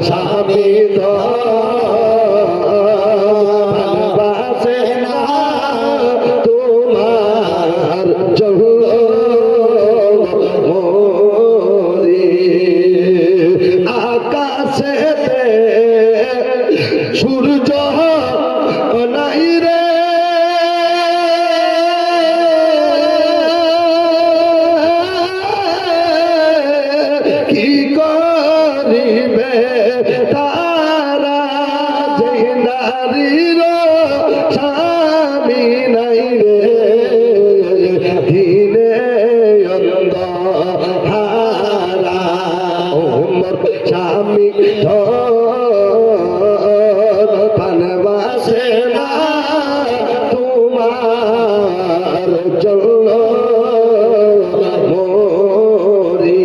স্বামী ভালোবাসে না তোমার জন্য মরি আকাশেতে সূর্য নাই রে কি করিবে তারা যে নারীর স্বামী নাই রে দিনে অন্ধহারা ওমর স্বামী ভালোবাসে না তোমার জন্য মরি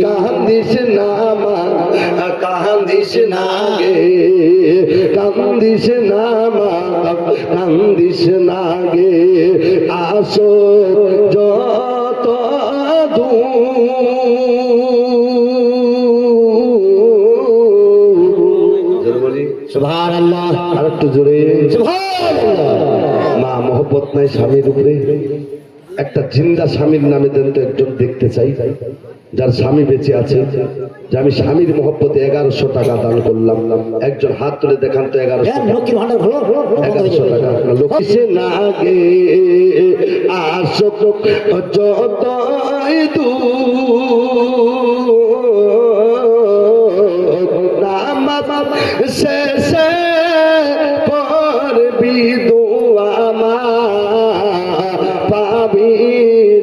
কান্দিস না মা কান্দিস না গে কান্দিস না মা কান্দিস না গে আসো যত সুবহানাল্লাহ আর একটু জোরে সুবহানাল্লাহ মা মোহব্বত নাই স্বামীর উপরে একটা জিন্দা স্বামীর নামে দেন তো একজন দেখতে চাই যার স্বামী বেঁচে আছে যে আমি স্বামীর মোহব্বতে 1100 টাকা দান করলাম একজন হাত তুলে দেখান তো 1100 টাকা লোকিসে না গে আসো যতই নামাজ শেষে করবি দোয়া মা পাবি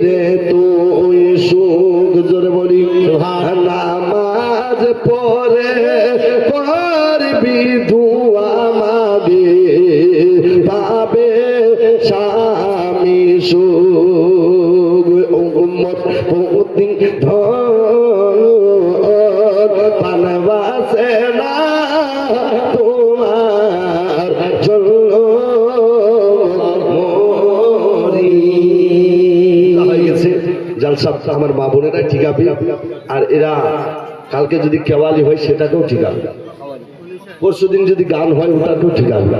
রে তুই সুখ জোরে বলি নামাজ পড়ে করবি দোয়া মাগে পাবে স্বামী সুখ উম্মত প্রতিদিন ভালোবাসে না তোমার জন্য মরি হয়ে গেছে জালসা আমার মা বোনেরা ঠিক আছে আর এরা কালকে যদি কেওয়ালি হয় সেটাকেও ঠিক আছে পরশুদিন যদি গান হয় ওটাকেও ঠিক আছে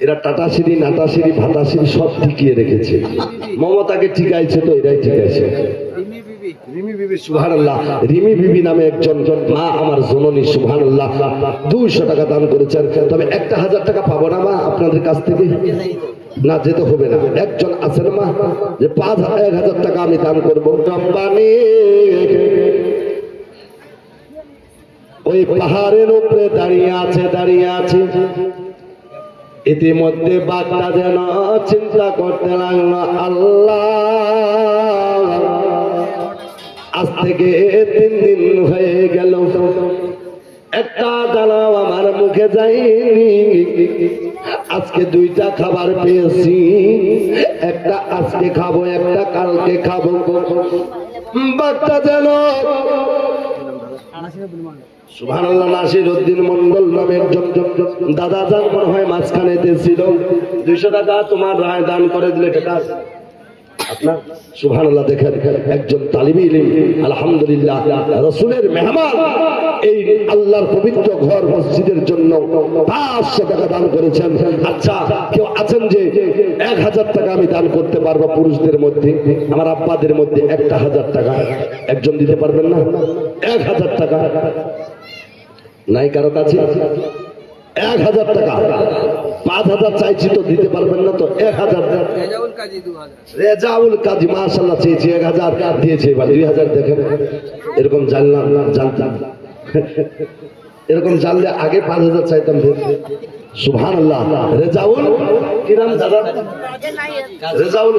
এরা টাটাশিরি নাটাশিরি ভাতাশিরি সব ঠিকিয়ে রেখেছে মমতাকে ঠিকাইছে তো এরাই ঠিকাইছে রিমি বিবি সুবহানাল্লাহ রিমি বিবি নামে একজন মা আমার জননী সুবহানাল্লাহ 200 টাকা দান করেছেন তবে 1000 টাকা পাবো না মা আপনাদের কাছ থেকে না যেতে হবে না একজন আছেন মা যে 1000 টাকা আমি দান করবো রব্বানি ওই পাহাড়ের উপরে দাঁড়িয়ে আছে ইতিমধ্যে বাচ্চা যেন চিন্তা করতে লাগলো আল্লাহ আজ থেকে 3 দিন হয়ে গেল একটা দানাও আমার মুখে যায়নি আজকে 2টা খাবার পেয়েছি একটা আজকে খাবো একটা কালকে খাবো বাচ্চা যেন সুবহানাল্লাহ নাসিরউদ্দিন মন্ডল নামে একজন দাদা যান মনে হয় মাঝখানেতে ছিল 200 টাকা তোমার রায় দান করে দিলে টাকা আপনার সুবহানাল্লাহ দেখেন একজন তালিবী ইলম আলহামদুলিল্লাহ রাসূলের মেহমান এই আল্লাহর পবিত্র ঘর মসজিদের জন্য 500 টাকা দান করেছেন আচ্ছা কেউ আছেন যে 1000 টাকা আমি দান করতে পারবো পুরুষদের মধ্যে আমার আব্বাদের মধ্যে 1000 টাকা একজন দিতে পারবেন না 1000 টাকা নাই কারো কাছে 1000 টাকা 5000 চাইছি তো দিতে পারবেন না তো 1000 রেজাউল কাজী মাশাআল্লাহ চেয়েছি 1000 দিয়েছে এবার 2000 দেখেন এরকম জানতাম এরকম জানলে আগে 5000 চাইতাম সুবহানাল্লাহ রেজাউল কি নাম দাদা রেজাউল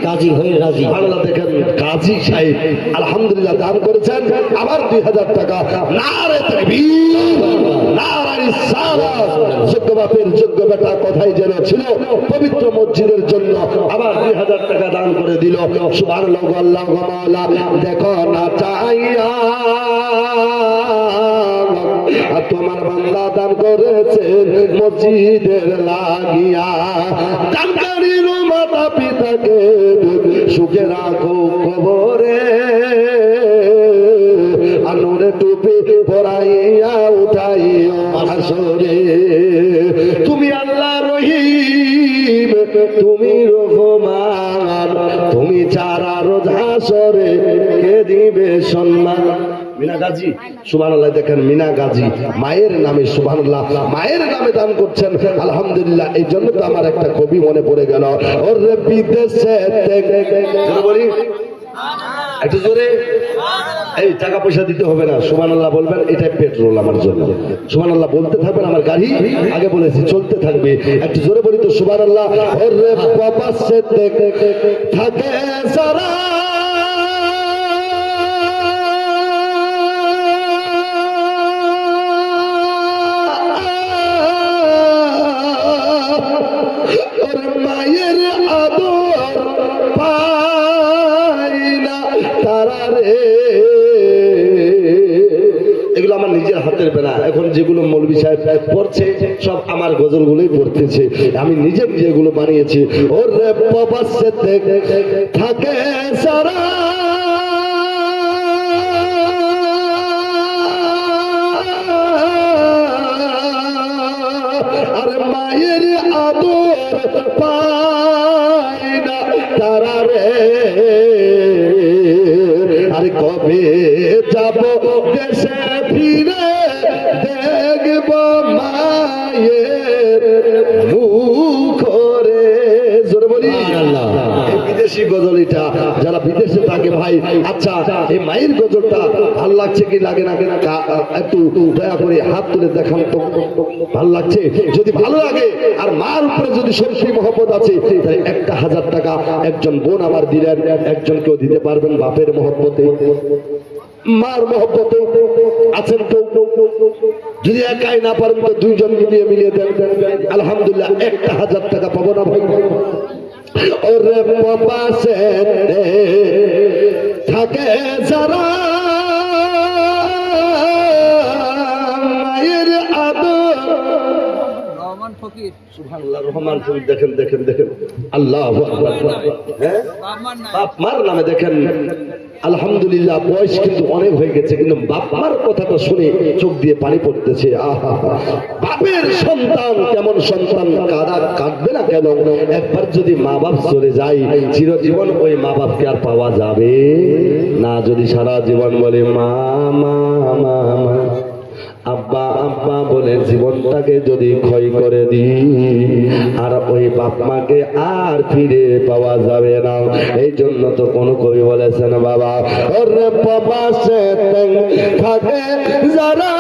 কাজী হয়ে রাজি সুবহানাল্লাহ দেখেন কাজী সাহেব আলহামদুলিল্লাহ দান করেছেন আবার 2000 টাকা নারে তাকবীর নারে রিসালাত যোগ্য বাপের যোগ্য বেটা কথাই যেন ছিল পবিত্র মসজিদের জন্য আবার 2000 টাকা দান করে দিল সুবহানাল্লাহ আল্লাহু মাওলা দেখো না চাইয়া তোমার বান্দা দান করেছে মসজিদের লাগিয়া দানকারীর মাতা পিতাকে সুখে রাখো কবরে পড়াইয়া উঠাইও হাসরে। তুমি আল্লাহ রহিম, তুমি রহমান, তুমি ছাড়া রোজ হাসরে কে দিবে সম্মান। মিনা গাজী সুবহানাল্লাহ, দেখেন মিনা গাজী মায়ের নামে সুবহানাল্লাহ, মায়ের নামে দান করছেন আলহামদুলিল্লাহ। এই জন্য তো আমার একটা কবি মনে পড়ে গেল, ওরে বিদেশে বলি একটু জোরে, এই টাকা পয়সা দিতে হবে না, সুবহানাল্লাহ বলবেন, এটাই পেট্রোল আমার জন্য। সুবহানাল্লাহ বলতে থাকবেন, আমার গাড়ি আগে বলেছি চলতে থাকবে, একটু জোরে বলি তো সুবহানাল্লাহ। ওরে প্রবাসে থাকে সারা মায়ের আদর পাই না তারা রে। এগুলো আমার নিজের হাতের বেলা, এখন যেগুলো মৌলভী সাহেব পড়ছে সব আমার গজলগুলোই পড়তেছে, আমি নিজে যেগুলো বানিয়েছি। ওরে প্রবাসে থাকে সারা আরে মায়ের আদর পায় না তারা রে। আরে কবে যাব দেশে ফিরে দেখব মায়ের মুখ রে। জোরে বলি আল্লাহ। এই বিদেশি গজলটা যারা বিদেশে থাকে ভাই, আচ্ছা এই মায়ের গজলটা ভালো লাগছে কি লাগে না, একটু দয়া করে হাত তুলে দেখান তো, ভালো লাগছে? যদি ভালো লাগে আর মার উপরে যদি সত্যি মহব্বত আছে, তাই 1000 টাকা একজন বোন আমার দিলেন, একজন কেউ দিতে পারবেন বাপের মহব্বতে, মার মহব্বতে আছেন তো? যদি একাই না পারেন তো 2 জন মিলিয়ে দেন, আলহামদুলিল্লাহ 1000 টাকা পাবো না ভাই? ওরে প্রবাসে থাকে যারা মায়ের আদর, সুবহানাল্লাহ রহমান ফকির, দেখেন দেখেন দেখেন আল্লাহু আকবার, হ্যাঁ বাপ মার নামে দেখেন আলহামদুলিল্লাহ। বয়স কিন্তু অনেক হয়ে গেছে, কিন্তু বাপ মার কথাটা শুনে চোখ দিয়ে পানি পড়তেছে। আহা, বাপের সন্তান কেমন সন্তান কাঁদবে না কেন? একবার যদি মা বাপ চলে যায় চিরজীবন ওই মা বাপকে আর পাওয়া যাবে না। যদি সারা জীবন বলে মা মা মা মা, আব্বা আব্বা বলে জীবনটাকে যদি ক্ষয় করে দিই, আর ওই বাপ মাকে আর ফিরে পাওয়া যাবে না। এই জন্য তো কোন কবি বলেছেন বাবা, ওরে প্রবাসে থাকে যারা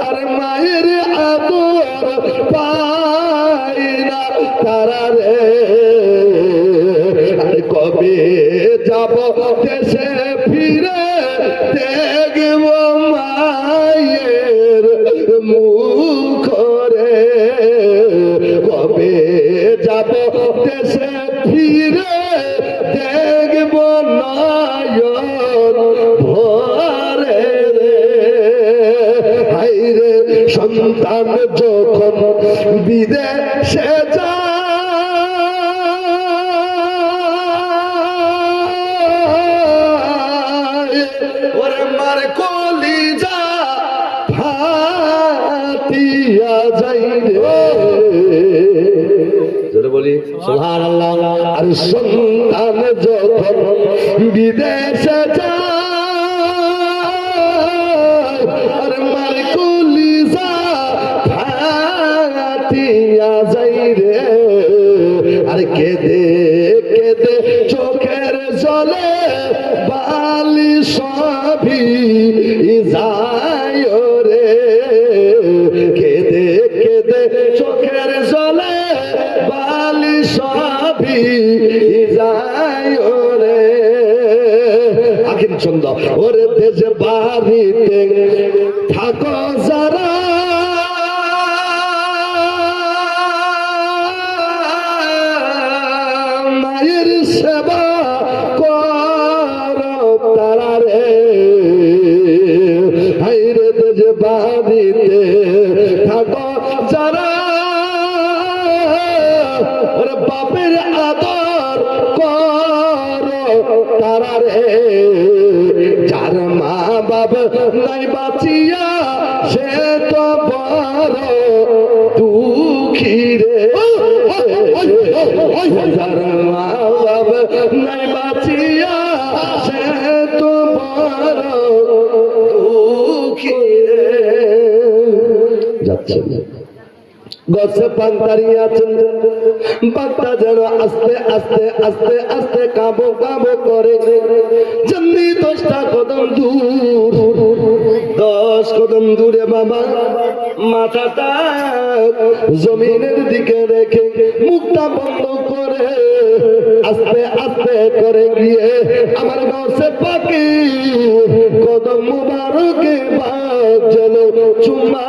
আরে মায়ের আদর পায় না তারা রে। কবে যাব দেশে ফিরে দেখব মায়ের মুখ রে। কবে যাব দেশে ফিরে দেখব নয়ন ভরে রে। হায়রে সন্তান যখন বিদেশে যায়, ওরে মার কলিজা ফাটিয়া যাই রে। জোরে বলি সুবহানাল্লাহ। আর সন্তান যখন বিদেশে যায়, আর মার কলিজা ফাটিয়া যাই রে। আর কেঁদে কেঁদে চোখের জলে বালি সবই যায় রে। কেঁদে কেঁদে চোখের জলে বালি সবই যায় রে। আখির ছন্দ, ওরে দেশ বাড়িতে থাকো যারা মায়ের সেবা তারা রে। হায়রে দেশ বাড়িতে থাকো যারা, ওরে বাপের আদর করো তারা রে, যার মা বাপ নাই বাঁচিয়া সে তো বড় দুঃখী রে, যার মা বাপ নাই বাঁচিয়া সে তো বড় দুঃখী রে। যাচ্ছে গছে পান দাঁড়িয়ে আছেন, পাকটা যেন আস্তে আস্তে আস্তে আস্তে কাবো কাবো করে, যেমনি 10টা কদম দূর, 10 কদম দূরে বাবা মাথাটা জমিনের দিকে রেখে মুখটা বন্ধ করে আস্তে আস্তে করে গিয়ে আমার গছে পাখি কদম মুবারকে বাপ যেন চুম্মা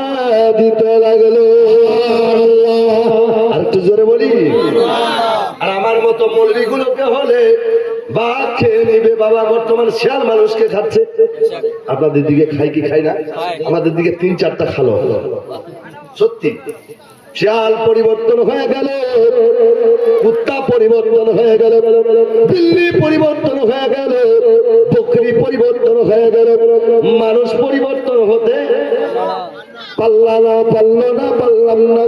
দিতে লাগলো। আর একটু জোরে বলি, আর আমার মতো মৌলবীগুলোকে হলে বাঘ খেয়ে নিবে বাবা। বর্তমান শিয়াল মানুষকে খাচ্ছে, আপনাদের দিকে খাই কি খাই না? আমাদের দিকে 3-4টা খালো। সত্যি শিয়াল পরিবর্তন হয়ে গেল, কুত্তা পরিবর্তন হয়ে গেল, বিল্লি পরিবর্তন হয়ে গেল, বকরি পরিবর্তন হয়ে গেল, মানুষ পরিবর্তন হতে পারলাম না।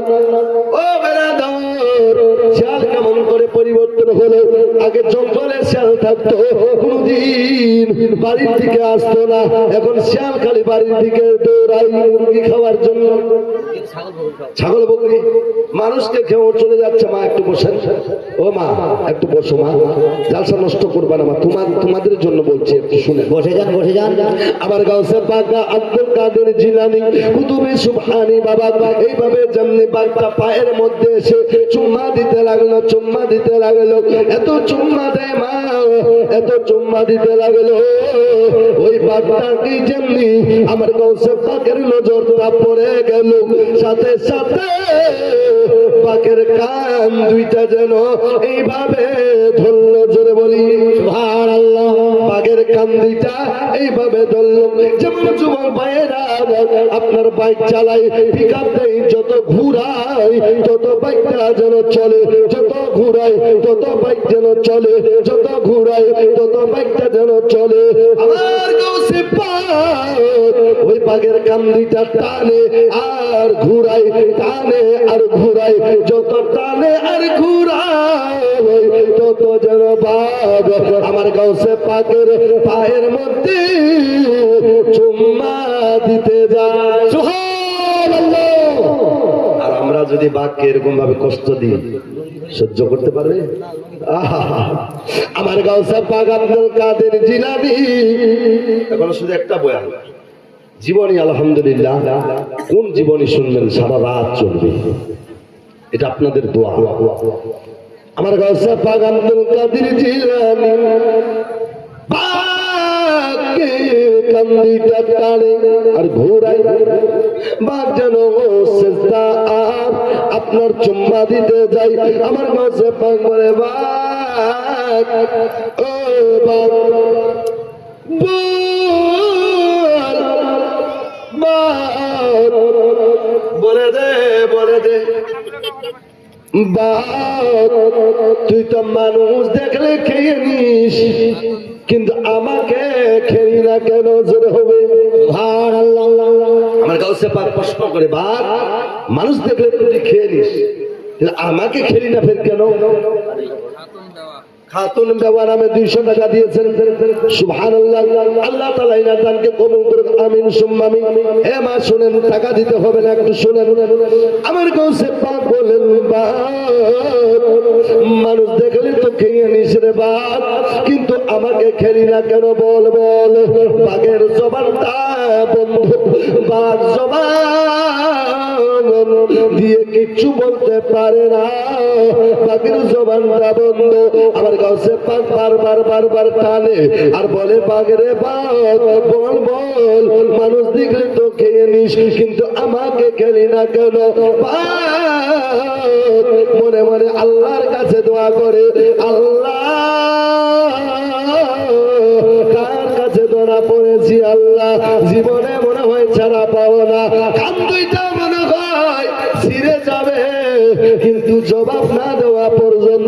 ও বেরাদর, শিয়াল কেমন করে পরিবর্তন হলো? আগে জঙ্গলে শিয়াল থাকতো, কোনদিন বাড়ির দিকে আসতো না, এখন শিয়াল খালি বাড়ির দিকে দৌড়াই মুরগি খাওয়ার জন্য, ছাগল বকরি মানুষকে খেয়ে চলে যাচ্ছে। মা একটু বসেন, ও মা একটু বসো, মা জালসা নষ্ট করবা না মা, তোমাদের জন্য বলছি, একটু শুনে বসে যান, বসে যান। আমার গাউসে পাক আব্দুল কাদের জিলানী কুতুবে সুবহানী বাবা এইভাবে যেমনি বাঘটা পায়ের মধ্যে এসে চুম্মা দিতে লাগলো, চুম্মা দিতে লাগলো, এত চুম্মা দেয় মা, এত চুম্মা দিতে লাগলো, ওই বাঘটাকে যেমনি আমার গাউসে পাকের নজরটা পড়ে গেল, সাথে সাথে বাঘের কান দুইটা যেন এইভাবে ধরলো। জোরে বলি সুবহানাল্লাহ। বাঘের কান দুইটা এইভাবে ধরলো, যেমন যুবক ভাইয়েরা আপনার বাইক চালাই, পিকআপ দেয়, যত ঘুরাই তত বাইকটা যেন চলে, যত ঘুরাই তত বাইক যেন চলে, যত ঘুরাই তত বাইকটা যেন চলে। আমার গাউসে পাক ওই বাঘের কান দুইটা টানে আর ঘুরাই, টানে আর ঘুরাই, যত টানে আর ঘুরাই তত যেন বাঘ আমার গাউসে পাকের পায়ের মধ্যে চুম্মা দিতে যায়। সুবহানাল্লাহ। আর আমরা যদি বাঘকে এরকম ভাবে কষ্ট দিই, সহ্য করতে পারবে? আমার গাউসে পাক আব্দুল কাদের জিলানী, এখন শুধু একটা বয়ান জীবনী, আলহামদুলিল্লাহ। কোন জীবনী শুনবেন? সারা রাত চলবে, এটা আপনাদের দোয়া। আমার গাউসে পাক আব্দুল কাদের জিলানী বাঘকে কান্দিটা টানে আর ঘোরাই, বাঘ যেন সেজদা আর আপনার চুম্মা দিতে যাই। আমার গাউসে পাক বলে, বাঘ ও বাঘ বলে দে, বলে দে বাঘ, তুই তো মানুষ দেখলে খেয়ে নিস, কিন্তু আমাকে খেলি না কেন? জোরে হবে আমার গাউসে পাক প্রশ্ন করে, বাঘ মানুষ দেখলে তুই খেয়ে নিস, আমাকে খেলি না ফের কেন? খাতুন বেওয়া নামে 200 টাকা দিয়েছেন। সুবহানাল্লাহ। আল্লাহ তাআলা ইনার দানকে কবুল করুন, আমিন সুম্মা আমিন। হে মা শুনেন, টাকা দিতে হবে না, একটু শুনেন। আমার গাউসে পাক বলেন, মানুষ দেখলে তো খেয়ে নিস রে বাঘ, কিন্তু আমাকে খেলি না কেন? বল বল। বাঘের জবানটা বন্ধ, বাঘ জবান দিয়ে কিচ্ছু বলতে পারে না, বাঘের জবানটা বন্ধ। আমার গাউসে পাক বারবার টানে আর বলে, বাঘরে বাঘ বল বল, মানুষ দেখলে তো খেয়ে নিস, কিন্তু আমাকে খেলি না কেন? মনে মনে আল্লাহর কাছে দোয়া করে, আল্লাহ কার কাছে ধরা পড়েছি আল্লাহ, জীবনে মনে হয় ছাড়া পাবো না, কান দুইটা মনে হয় ছিঁড়ে যাবে, কিন্তু জবাব না দেওয়া পর্যন্ত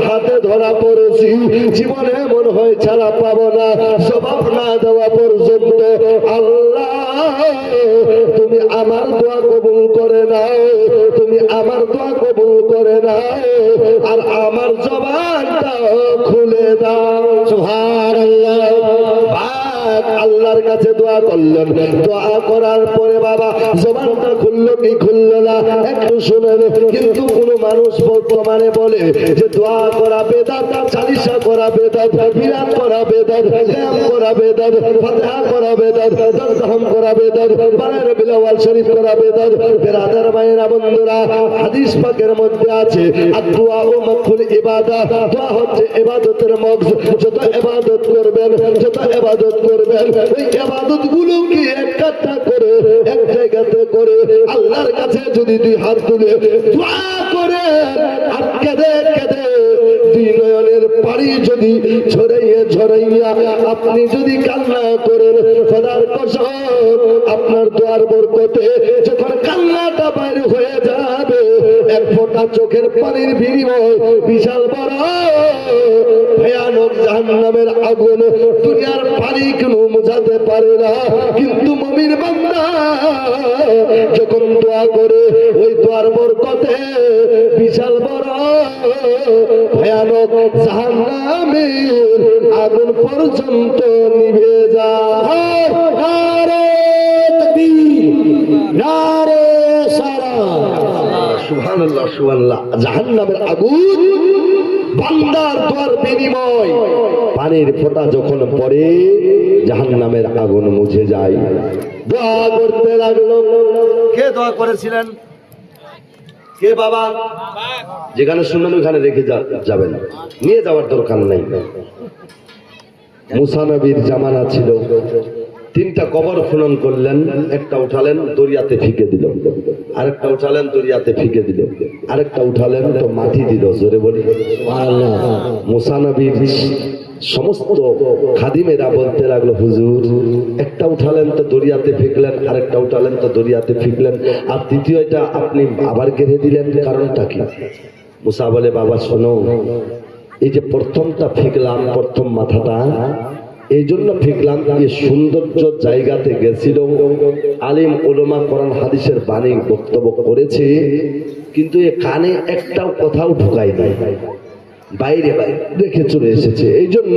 হাতে ধরা পড়েছি, জীবনে মনে হয় ছাড়া পাবো না, জবাব না দেওয়া পর্যন্ত আল্লাহ তুমি আমার দোয়া কবুল করে নাও, তুমি আমার দোয়া কবুল করে নাও, আর আমার জবানটা খুলে দাও। সুবহানাল্লাহ। আল্লাহর কাছে দোয়া করলেন, দোয়া করার পরে বাবা জবানটা খুললো কি খুললো না একটু শুনেন। কিন্তু কোন মানুষ বর্তমানে বলে যে দোয়া করা বেদাত, চালিশা করা বেদাত, বিরাট করা বেদাত, ব্যায়াম করা বেদাত, ফাতিহা করা বেদাত, দরদাম করা বেদাত, বারের বিলাওয়াল শরীফ করা বেদাত। বেরাদার মায়েরা বন্ধুরা, হাদিস পাকের মধ্যে আছে আদুয়া ও মাকফুল ইবাদত, দোয়া হচ্ছে ইবাদতের মগজ। যত ইবাদত করবেন, যত ইবাদত করবেন, এই ইবাদত গুলো কি একটা করে এক জায়গাতে করে আল্লাহর কাছে যদি দুই হাত তুলে দোয়া করে আর কেঁদে কেঁদে দুই নয়নের পানি যদি ঝরাইয়া ঝরাইয়া আপনি যদি কান্না করেন, খোদার কসম আপনার দোয়ার বরকতে যখন কান্নাটা বাইরে হয়ে যাবে, এক ফোঁটা চোখের পানির বিনিময় বিশাল বড় ভয়ানক জাহান্নামের আগুন, দুনিয়ার পানি কোনো মুছাতে পারে না। কিন্তু মুমিন বান্দা যখন দোয়া করে ওই দোয়ার বরকতে বিশাল বড় ভয়ানক জাহান্নামের আগুন পর্যন্ত নিভে যায়। নারে তাকবীর, নারে সালাত। সুবহানাল্লাহ, সুবহানাল্লাহ। জাহান্নামের আগুন বান্দার দোয়ার বিনিময় পানির ফোঁটা যখন পড়ে জাহান্নামের আগুন মুছে যায়। দোয়া করতে লাগলো। কে দোয়া করেছিলেন? কে বাবা? যেখানে শুনলেন ওখানে রেখে যাবেন, নিয়ে যাওয়ার দরকার নাই। মুসা নবীর জামানা ছিল, তিনটা কবর খনন করলেন, একটা উঠালেন দরিয়াতে ফিকে দিল, আরেকটা উঠালেন দরিয়াতে ফিকে দিল, আরেকটা উঠালেন তো মাটি দিল। জোরে বলি সুবহানাল্লাহ। মুসা নবীর সমস্ত খাদিমেরা বলতে লাগলো, হুজুর একটা উঠালেন তো দরিয়াতে ফেকলেন, আরেকটা উঠালেন তো দরিয়াতে ফেকলেন, আর তৃতীয়টা আপনি আবার গেড়ে দিলেন, কারণটা কি? মুসা বলে, বাবা শোনো, এই যে প্রথমটা ফেকলাম, প্রথম মাথাটা এই জন্য ফেকলাম, এই সৌন্দর্য জায়গাতে গেছিল, আলিম উলামা কোরআন হাদিসের বাণী বক্তব্য করেছে, কিন্তু এ কানে একটাও কথাও ঢুকাই নাই, বাইরে বাইরে রেখে চলে এসেছে, এই জন্য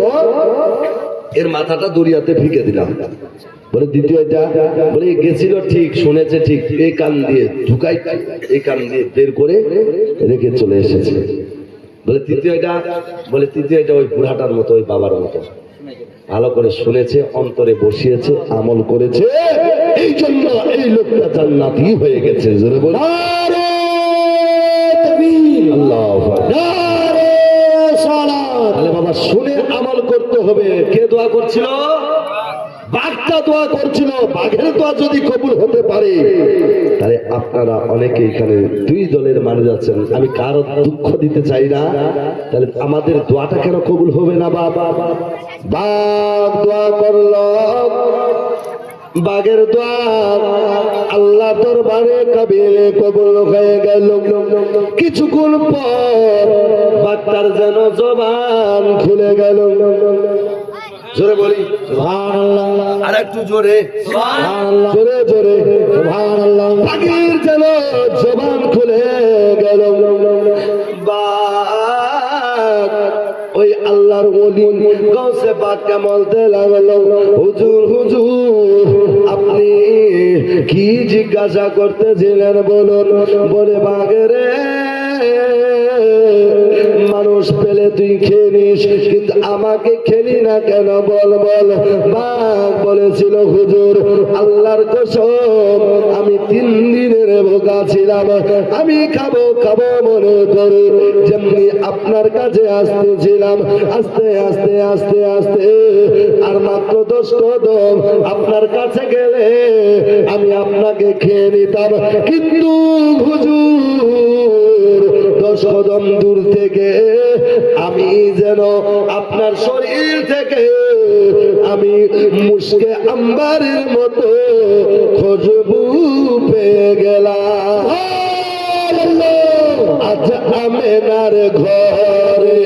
এর মাথাটা দরিয়াতে ফিকে দিলাম। বলে দ্বিতীয়টা বলে গেছিল ঠিক, শুনেছে ঠিক, এই কান দিয়ে ঢুকাই, এই কান দিয়ে বের করে রেখে চলে এসেছে। বলে তৃতীয়টা, বলে তৃতীয়টা ওই বুড়াটার মতো, ওই বাবার মতো, ভালো করে শুনেছে, অন্তরে বসিয়েছে, আমল করেছে, এই জন্য এই লোকটা জান্নাতি হয়ে গেছে। জোরে বল নারে তাকবীর, আল্লাহু আকবার, নারে সালাত। তাহলে বাবা শুনে আমল করতে হবে। কে দোয়া করছিল? বাঘটা দোয়া করছিল। বাঘের দোয়া যদি কবুল হতে পারে, তাহলে আপনারা অনেকে এখানে দুই দলের মানুষ আছেন, আমি কারো দুঃখ দিতে চাই না, তাহলে আমাদের দোয়াটা কেন কবুল হবে না? বাবা বাঘ দোয়া করল, বাঘের দোয়া আল্লাহ দরবারে কাবিলে কবুল হয়ে গেল। কিছুক্ষণ পর বাঘটার যেন জবান খুলে গেল। জোরে বলি সুবহানাল্লাহ, আর একটু জোরে সুবহানাল্লাহ, জোরে জোরে সুবহানাল্লাহ। বাঘের যেন জবান খুলে গেল। বাঘ ওই আল্লাহর ওলি গাউসে পাককে বলতে লাগলো, হুজুর হুজুর আপনি কি জিজ্ঞাসা করতেছিলেন বলুন? বলে বাঘের মানুষ পেলে তুই খেয়ে নিস, কিন্তু আমাকে খেলি না কেন বল বল। বাঘ বলেছিল, হুজুর আল্লাহর কসম আমি 3 দিনের ভোকা ছিলাম, আমি খাবো খাবো মনে করে যেমনি আপনার কাছে আসতেছিলাম, আস্তে আস্তে আস্তে আস্তে আর মাত্র 10 কদম আপনার কাছে গেলে আমি আপনাকে খেয়ে নিতাম, কিন্তু হুজুর 10 কদম দূর থেকে আমি যেন আপনার শরীর থেকে আমি মুশকে আম্বারের মতো খুশবু পেয়ে গেলাম। আজ আমেনার ঘরে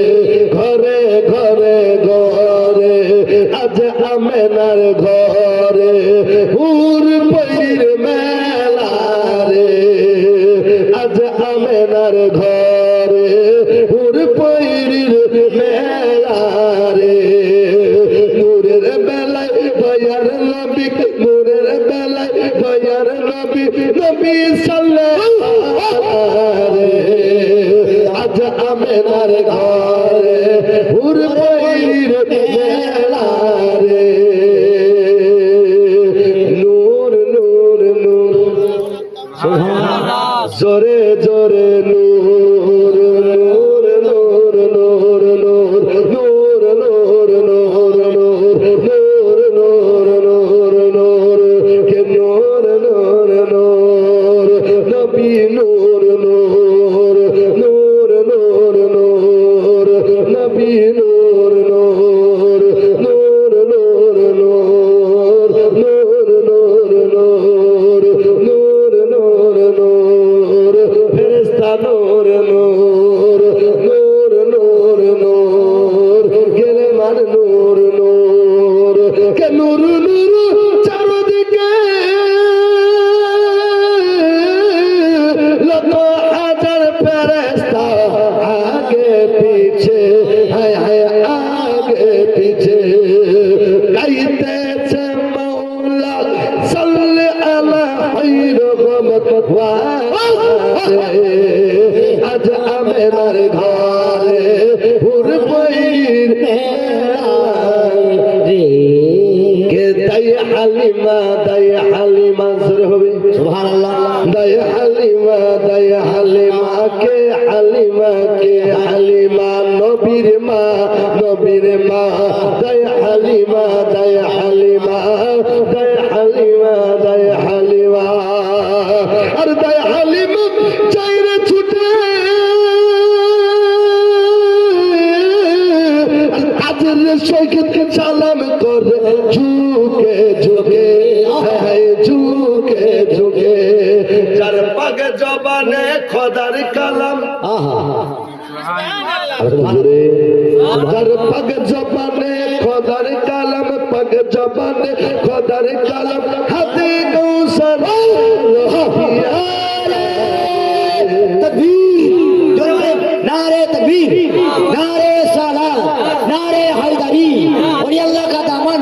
নবীর মা নবীর মা দায় হালিমা দায় হালিমা দায় হালিমা দায় হালিমা আর দায় হালিমা চাইরে ছুটে আজের সৈকত সালাম করে ঝুঁকে ঝুঁকে ঝুঁকে ঝুঁকে যার পাগ জবানে খোদার কালাম যার পাগ জবানে খোদার কালাম পাগ জবানে খোদার কালাম হাতে কৌশল नारे तकबीर नारे सालात नारे हैदरी ওলিয়াল্লাহ का दामन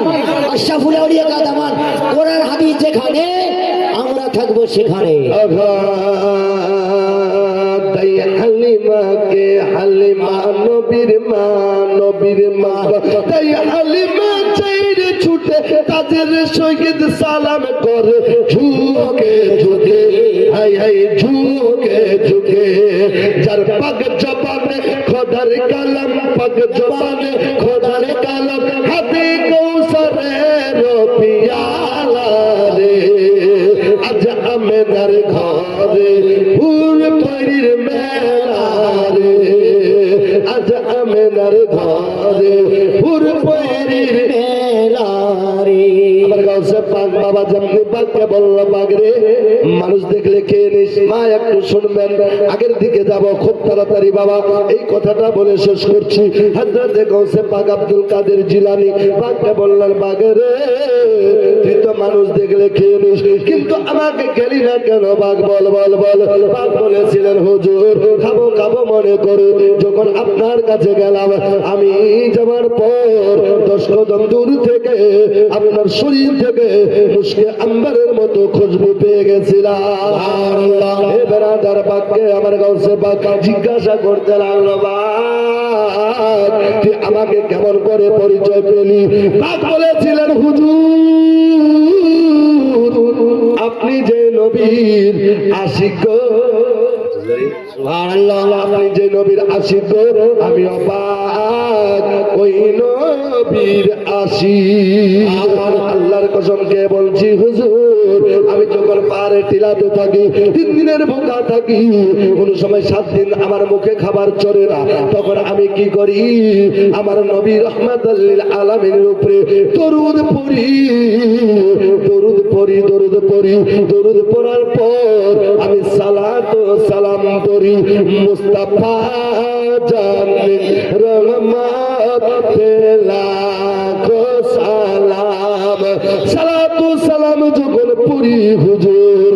अशरफुल औलिया का दामन কোরআন হাদিস যেখানে আমরা থাকবো সেখানে দাই হালিমা কে হালিমা নবীর মা নবীর মা দাই হালিমা চাইরে ছুটে তাদের সৈকত সালাম করে ঝুঁকে ঝুঁকে হাই হাই ঝুঁকে ঝুঁকে যার পাগ জবানে খোদার কালাম পাগ জবানে খোদার কালাম হাতে কৌশলের পিয়ালা রে আজ আমেনার ঘরে ফুল পরির মেলা রে আজ আমেনার ঘরে ফুল পরির মেলা রে আমার গাছে পাক বাবা যেমনি পাককে বলল পাক রে মানুষ দেখলে কে নিস মা একটু শুনবেন আগের দিকে যাব খুব তাড়াতাড়ি বাবা এই কথাটা বলে শেষ করছি হযরত গাউসে পাক আব্দুল কাদের জিলানী পাককে বললেন পাক রে তুই তো মানুষ দেখলে খেয়ে নিস কিন্তু আমাকে খেলি না কেন পাক বল বল বল পাক বলেছিলেন হুজুর খাবো খাবো মনে করে যখন আপনার কাছে গেলাম আমি যাওয়ার পর 10 কদম দূর থেকে আপনার শরীর থেকে মুশকে আম্বরের মতো খুশবু পেয়ে গেছিলাম হে বেরাদার পাককে আমার গাউসে পাক জিজ্ঞাসা করতে লাগলো পাক তুই আমাকে কেমন করে পরিচয় পেলি পাক বলেছিলেন হুজুর আপনি যে নবীর আশিক সুবহানাল্লাহ আপনি যে নবীর আশিক আমি অবাক ওই নবীর আশিক আল্লাহর কসম কে বলছি হুজুর আমি যখন পারে টিলাতে থাকি 3 দিনের ভুকা থাকি কোন সময় 7 দিন আমার মুখে খাবার চলে না তখন আমি কি করি আমার নবী রাহমাতুল লিল আলামিনের উপরে দরুদ পড়ি দরুদ পড়ি দরুদ পড়ি দরুদ পড়ার পর আমি সালাত ও সালাম পড়ি মুস্তাফা জানে রহমত পেলা কো সালাম সালাত ও সালাম যখন পড়ি হুজুর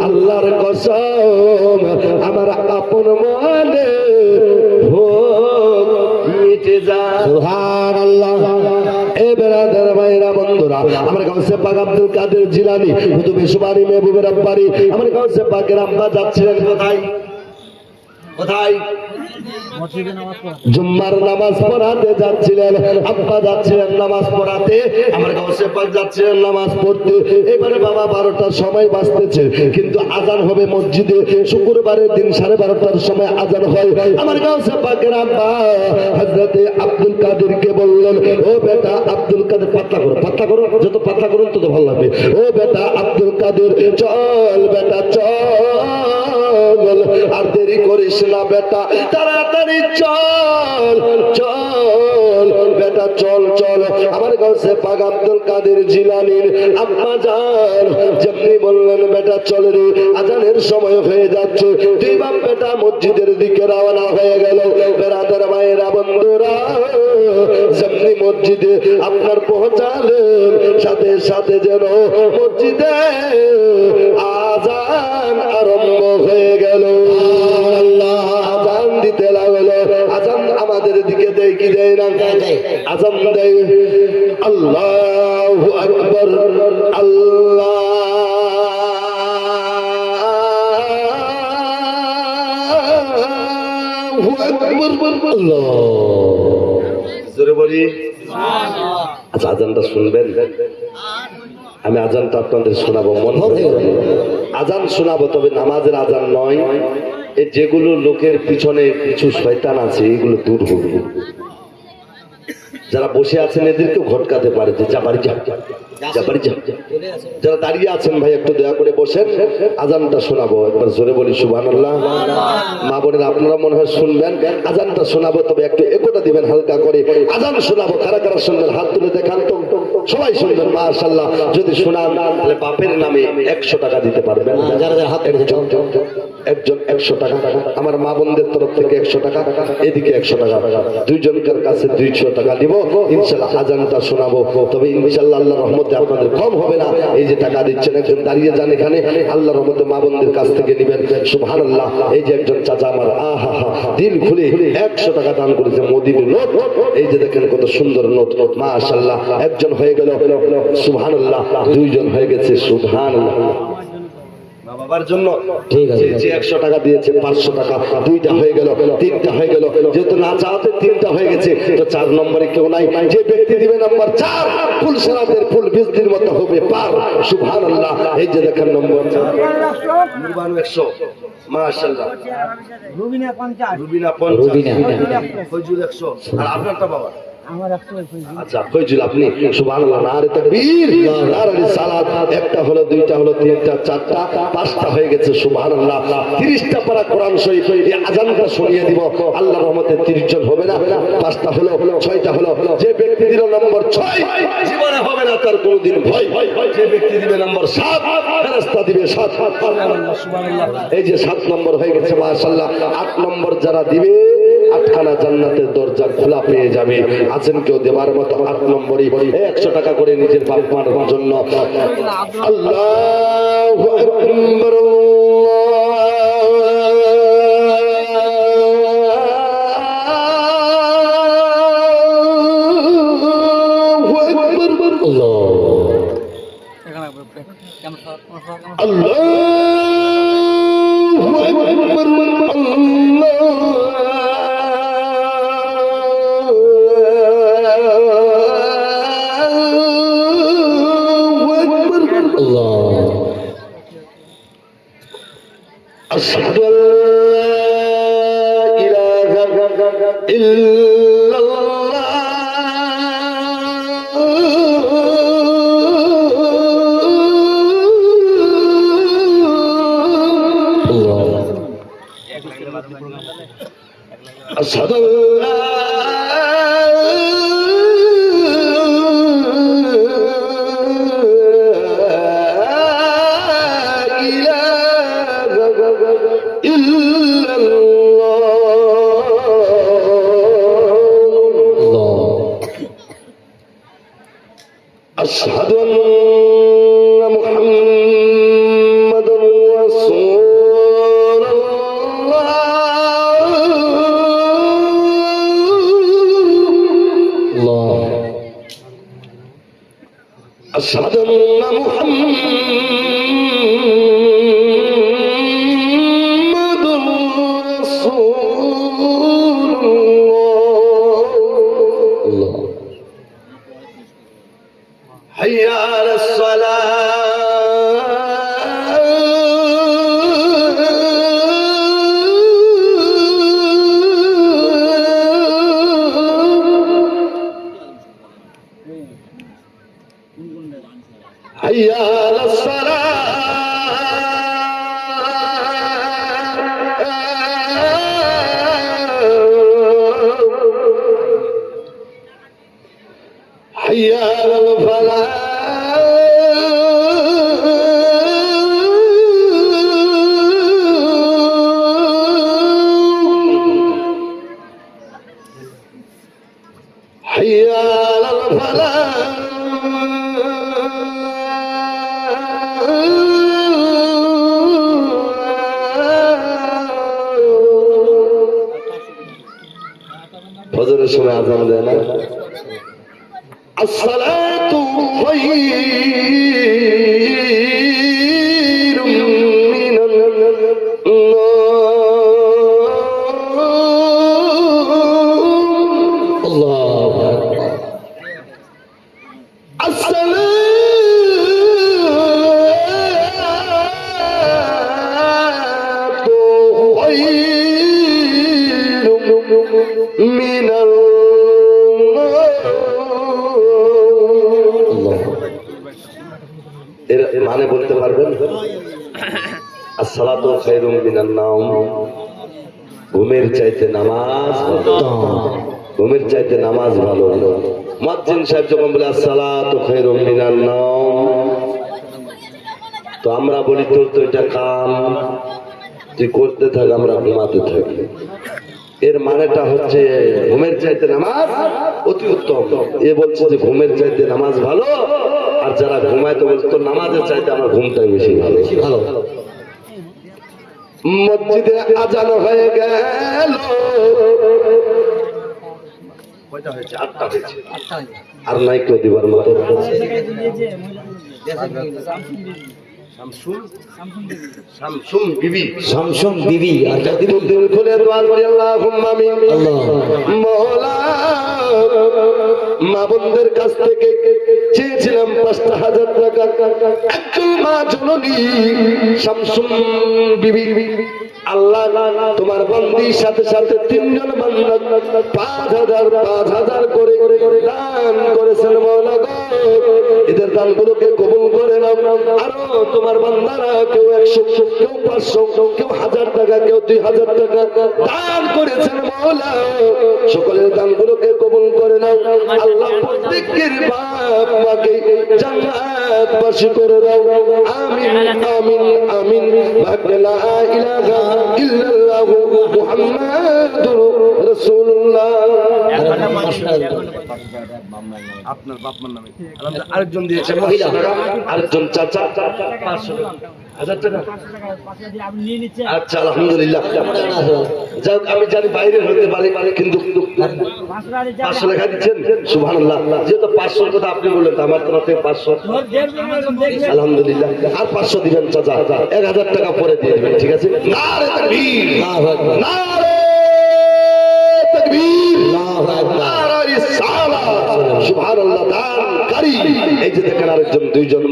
আল্লাহর কসম আমার আপন মনে ভোগ মিটে যায় সুবহানাল্লাহ এ বেরাদার ভাইরা বন্ধুরা আমার গাউসে পাক আব্দুল কাদের জিলানী কুতুবে সুবারি মেহবুবে রব্বানি আমার গাউসে পাকের আব্বা যাচ্ছিলেন কোথায় কোথায় জুম্মার নামাজ পড়াতে যাচ্ছিলেন আব্বা যাচ্ছিলেন নামাজ পড়াতে আমার গাউসে পাক যাচ্ছিলেন নামাজ পড়তে এবারে বাবা 12টার সময় বাজতেছে কিন্তু আজান হবে মসজিদে শুক্রবারের দিন 12:30টার সময় আজান হয় আমার গাউসে পাকের আব্বা হযরতে আব্দুল কাদেরকে বললেন ও বেটা আব্দুল কাদের পাতলা করো যত পাতলা করুন তত ভালো লাগবে ও বেটা আব্দুল কাদের চল বেটা চল আর দেরি করিস না বেটা তাড়াতাড়ি চল চল বেটা চল চল আমার গাউসে পাক আব্দুল কাদের জিলানীর আম্মা জান যেমনি বললেন বেটা চল রে আজানের সময় হয়ে যাচ্ছে দুই বাপ বেটা মসজিদের দিকে রওনা হয়ে গেল বেরাদার ভাইয়েরা বন্ধুরা যেমনি মসজিদে আপনার পৌঁছালেন সাথে সাথে যেন মসজিদে আজান আরম্ভ হয়ে গেল আজান দিতে লাগলো আজান আমাদের দিকে দেয় কি দেয় না আজান দেয় আল্লাহু আকবার আল্লাহু আকবার আল্লাহ জোরে বলি আচ্ছা আজানটা শুনবেন আমি আজানটা আপনাদের শোনাবো মন আজান শোনাবো তবে নামাজের আজান নয় এই যেগুলো লোকের পিছনে কিছু শয়তান আছে এগুলো দূর হবে যারা বসে আছেন এদেরকেও ঘটকাতে পারে যে যা বাড়ি যা, যা বাড়ি যা। যারা দাঁড়িয়ে আছেন ভাই একটু দয়া করে বসেন, আজানটা শোনাবো, একবার জোরে বলি সুবহানাল্লাহ। মা বোনেরা আপনারা মনে হয় শুনবেন, আজানটা শোনাবো, তবে একটু একোটা দিবেন হালকা করে। আজান শোনাবো, কারা কারা শুনবেন হাত তুলে দেখান তো, সবাই শুনবেন মাশাআল্লাহ। যদি শোনান তাহলে বাপের নামে 100 টাকা দিতে পারবেন। যারা যারা হাত তুলেছে, একজন 100 টাকা, আমার মা বোনদের তরফ থেকে 100 টাকা, এদিকে 100 টাকা, দুইজনকার কাছে 200 টাকা দিব ইনশাআল্লাহ। আজানটা শোনাবো, তবে ইনশাআল্লাহ আল্লাহর রহমতে আপনাদের কম হবে না। এই যে টাকা দিচ্ছেন, একজন দাঁড়িয়ে যান এখানে, আল্লাহর রহমতে মা বোনদের কাছ থেকে নেবেন সুবহানাল্লাহ। এই যে একজন চাচা আমার আহা হা দিল খুলে 100 টাকা দান করেছে, মোদির নোট। এই যে দেখেন কত সুন্দর নোট, মাশাআল্লাহ। একজন হয়ে গেল সুবহানাল্লাহ, দুইজন হয়ে গেছে সুবহানাল্লাহ। বাবার জন্য ঠিক আছে, যে 100 টাকা দিয়েছে 500 টাকা, দুইটা হয়ে গেল, তিনটা হয়ে গেল। যেহেতু না চাওয়াতে তিনটা হয়ে গেছে, তো 4 নম্বরে কেউ নাই। যে ব্যক্তি দিবে নাম্বার 4, ফুল সেরাদের ফুল বৃষ্টির মতো হবে পার সুবহানাল্লাহ। এই যে দেখেন নম্বর 4, নির্বাণু 100, মাশাআল্লাহ। রুবিনা 50, ফয়জুল 100, আর আপনারটা বাবা আচ্ছা ফয়জুল আপনি সুবহানাল্লাহ। নারে তাকবীর, নারে রিসালাত। একটা হলো, দুইটা হলো, তিনটা, চারটা, পাঁচটা হয়ে গেছে সুবহানাল্লাহ। 30টা পারা কোরআন শরীফ এই আজানটা শুনিয়ে দিব, আল্লাহর রহমতে 30 জন হবে না। 5টা হলো, 6টা হলো। যে ব্যক্তি দিল নম্বর 6 জীবনে হবে না তার কোনোদিন ভয়। যে ব্যক্তি দিবে নম্বর 7 ফেরেশতা দিবে 7 সুবহানাল্লাহ। এই যে 7 নম্বর হয়ে গেছে মাশাআল্লাহ। 8 নম্বর যারা দিবে 8খানা জান্নাতের দরজা খোলা পেয়ে যাবে। আছেন কেউ দেবার মতো 8 নম্বরই 100 টাকা করে নিজের বাপ মার জন্য। আল্লাহু আকবার, أشهد أن لا إله إلا الله أشهد أن لا أشهد أن محمدا رسول الله أشهد أن محمدا رسول الله حي على الصلاة حي على الصلاة حي على الفلاح حي على الفلاح ফজরের সময় আজান দেয় না। الصلاة خير من النوم الله أكبر الصلاة خير من النوم মানে বলতে পারবেন? আসসালাতু খায়রুম মিনান নাওম, ঘুমের চাইতে নামাজ উত্তম, ঘুমের চাইতে নামাজ ভালো। মুয়াজ্জিন সাহেব যখন বলে আসসালাতু খায়রুম মিনান নাওম, তো আমরা বলি তোর তো এটা কাম, তুই করতে থাক, আমরা ঘুমাতে থাকি। এর মানেটা হচ্ছে ঘুমের চাইতে নামাজ অতি উত্তম। এ বলছে যে ঘুমের চাইতে নামাজ ভালো, আর যারা ঘুমায় তো বলছে তোর নামাজের চাইতে আমার ঘুমটাই বেশি ভালো। ভালো। মসজিদে আজান হয়ে গেল, কয়টা হয়েছে? 8টা হয়েছে। আর নাই কেউ দিবার মতো। শামসুম বিবি, শামসুম বিবি আর দিল খুলে দোয়া করি আল্লাহুম্মা আমিন। মওলা, মা বোনদের কাছ থেকে চেয়েছিলাম 5,000 টাকা। একজন মা জননী শামসুম বিবি, আল্লাহ তোমার বান্দির সাথে সাথে 3 জন বান্দা 5,000 করে দান করেছেন। মওলা গো, এদের দানগুলোকে কবুল করে নাও। আরো তোমার বান্দারা কেউ 100, কেউ 500, কেউ 1000 টাকা, কেউ 2000 টাকা দান করেছেন। মওলা, সকলের দানগুলোকে কবুল করে নাও। আল্লাহ প্রত্যেকের বাপ মাকে জান্নাতবাসী করে দাও। আমিন আমিন আমিন। লা ইলাহা ইল্লাল্লাহু মুহাম্মাদুর রাসূলুল্লাহ। আপনার বাপমার নামে আরেকজন দিয়েছে মহিলা, আরেকজন চাচা 500 টাকা। আচ্ছা, আলহামদুলিল্লাহ। যাক, আমি জানি বাইরে হতে পারে, কিন্তু 500 লেখা দিচ্ছেন। সুবহানাল্লাহ। যেহেতু 500 কথা আপনি বললেন, আমার তরফ থেকে 500, আলহামদুলিল্লাহ। আর 500 দিবেন চাচা, 1000 টাকা পরে দিয়ে দিবেন, ঠিক আছে? নারে তাকবীর, নারে তাকবীর, নারে রিসালাত। সুবহানাল্লাহ। দানকারী এই যে দেখেন আরেকজন, 2 জন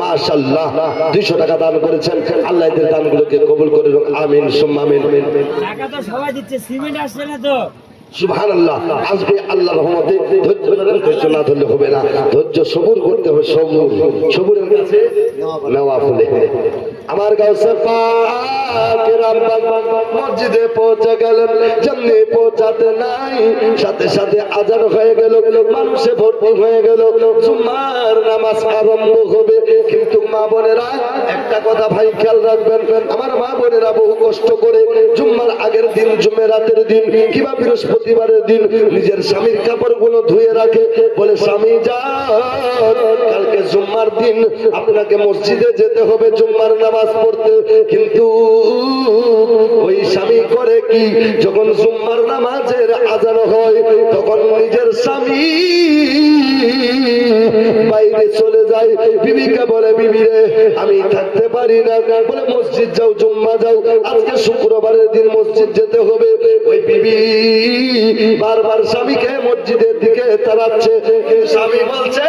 মাশাআল্লাহ 200 টাকা দান করেছেন। আল্লাহ এদের দানগুলোকে কবুল করে নিন। আমিন সুম্মা আমিন। টাকা তো সবাই দিচ্ছে, সিমেন্ট আসছে না তো। সুবহানাল্লাহ। আসবে আল্লাহর রহমতে। ধৈর্য ধরেন, ধৈর্য না ধরলে হবে না। ধৈর্য সবুর করতে হবে, সবুর। সবুরের কাছে নেওয়া ফুলে। আমার গাউসে পাকের আব্বা মসজিদে পৌঁছে গেলেন, যেমনি পৌঁছাতে নাই সাথে সাথে আজান হয়ে গেল, মানুষে ভর্তি হয়ে গেল। জুম্মার নামাজ আরম্ভ হবে। কিন্তু মা বোনেরা একটা কথা ভাই খেয়াল রাখবেন, আমার মা বোনেরা বহু কষ্ট করে জুম্মার আগের দিন, জুমেরাতের দিন কিংবা বৃহস্পতিবারের দিন নিজের স্বামীর কাপড়গুলো ধুয়ে রাখে। বলে স্বামী যান, কালকে জুম্মার দিন আপনাকে মসজিদে যেতে হবে জুম্মার নামাজ পড়তে। কিন্তু ওই স্বামী করে কি, যখন জুম্মার নামাজের আজান হয় তখন নিজের স্বামী বাইরে চলে যায়। বিবিকে বলে, বিবি রে আমি থাকতে পারি না, বলে মসজিদ যাও, জুম্মা যাও, আজকে শুক্রবারের দিন মসজিদ যেতে হবে। ওই বিবি বারবার স্বামীকে মসজিদের দিকে তাড়াচ্ছে, কিন্তু স্বামী বলছে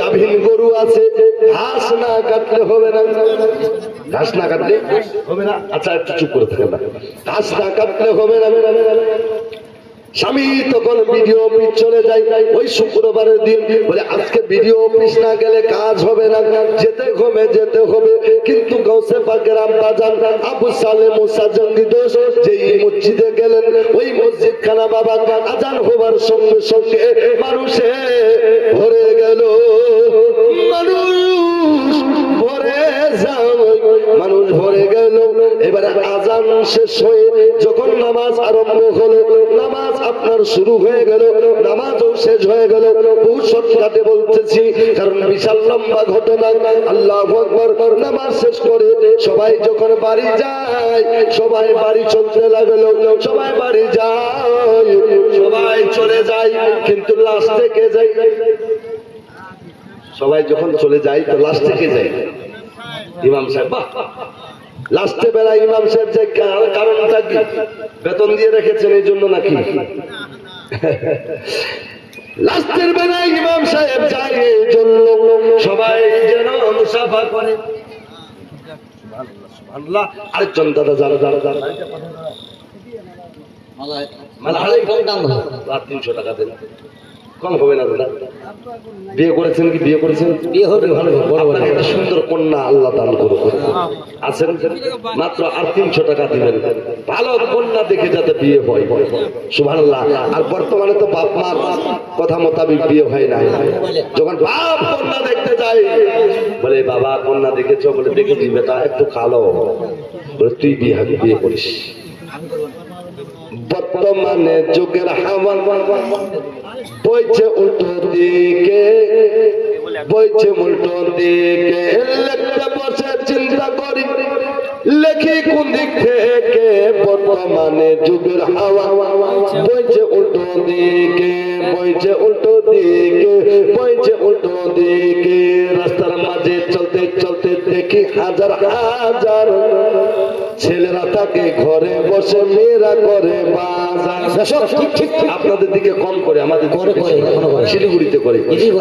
গাভীন গরু আছে, ঘাস না কাটলে হবে না। ঘাস না কাটলে হবে না। আচ্ছা, একটু চুপ করে থাকেন না। ঘাস না কাটলে হবে না। স্বামী তখন ভিডিও অফিস চলে যায় ওই শুক্রবারের দিন। বলে আজকে ভিডিও অফিস না গেলে কাজ হবে না, যেতে হবে যেতে হবে। কিন্তু গাউসে পাকের আব্বা জান আবু সালে মুসা জঙ্গি দোষ যেই মসজিদে গেলেন, ওই মসজিদ খানা বাবা আজান হবার সঙ্গে সঙ্গে মানুষে ভরে গেল। মানুষ ভরে মানুষ ভরে গেল। এবারে আজান শেষ হয়ে যখন নামাজ আরম্ভ হলো, নামাজ আপনার শুরু হয়ে গেল, নামাজও শেষ হয়ে গেল। বহু শর্টকাটে বলতেছি, কারণ বিশাল লম্বা ঘটনা। আল্লাহু আকবার। নামাজ শেষ করে সবাই যখন বাড়ি যায়, সবাই বাড়ি চলতে লাগলো, সবাই বাড়ি যায়, সবাই চলে যায়, কিন্তু লাস্টে কে যায়? সবাই যখন চলে যায় তো লাস্টে কে যায়? ইমাম সাহেব। বাহ, লাস্টে বেলা ইমাম সাহেব যায়, কারণটা কি? বেতন দিয়ে রেখেছেন এই জন্য নাকি? লাস্টের বেলায় ইমাম সাহেব যায় এই জন্য সবাই যেন মুসাফা করে। সুবহানাল্লাহ। আরেকজন দাদা যারা 300 টাকা দেন। কম হবে না দাদা? বিয়ে করেছেন কি? বিয়ে করেছেন? বিয়ে হবে ভালো বড় বড় আপনাকে একটা সুন্দর কন্যা আল্লাহ দান করুন। আছেন মাত্র আর 300 টাকা দিবেন, ভালো কন্যা দেখে যাতে বিয়ে হয়। সুবহানাল্লাহ। আর বর্তমানে তো বাপ মার কথা মোতাবেক বিয়ে হয় না। যখন বাপ কন্যা দেখতে যায় বলে বাবা কন্যা দেখেছো? বলে দেখেছি বেটা, একটু কালো। বলে তুই বিয়ে করিস। বর্তমানে যুগের হাওয়া বইছে উল্টো দিকে, বইছে উল্টো দিকে। লিখতে বসে চিন্তা করি লেখি কোন দিক থেকে। বর্তমানে যুগের হাওয়া বইছে উল্টো দিকে, বইছে উল্টো দিকে, বইছে উল্টো দিকে। রাস্তার মাঝে চলতে চলতে দেখি হাজার হাজার ছেলেরা থাকে ঘরে বসে, মেয়েরা করে বাজার। আপনাদের দিকে কম করে, আমাদের শিলিগুড়িতে করে।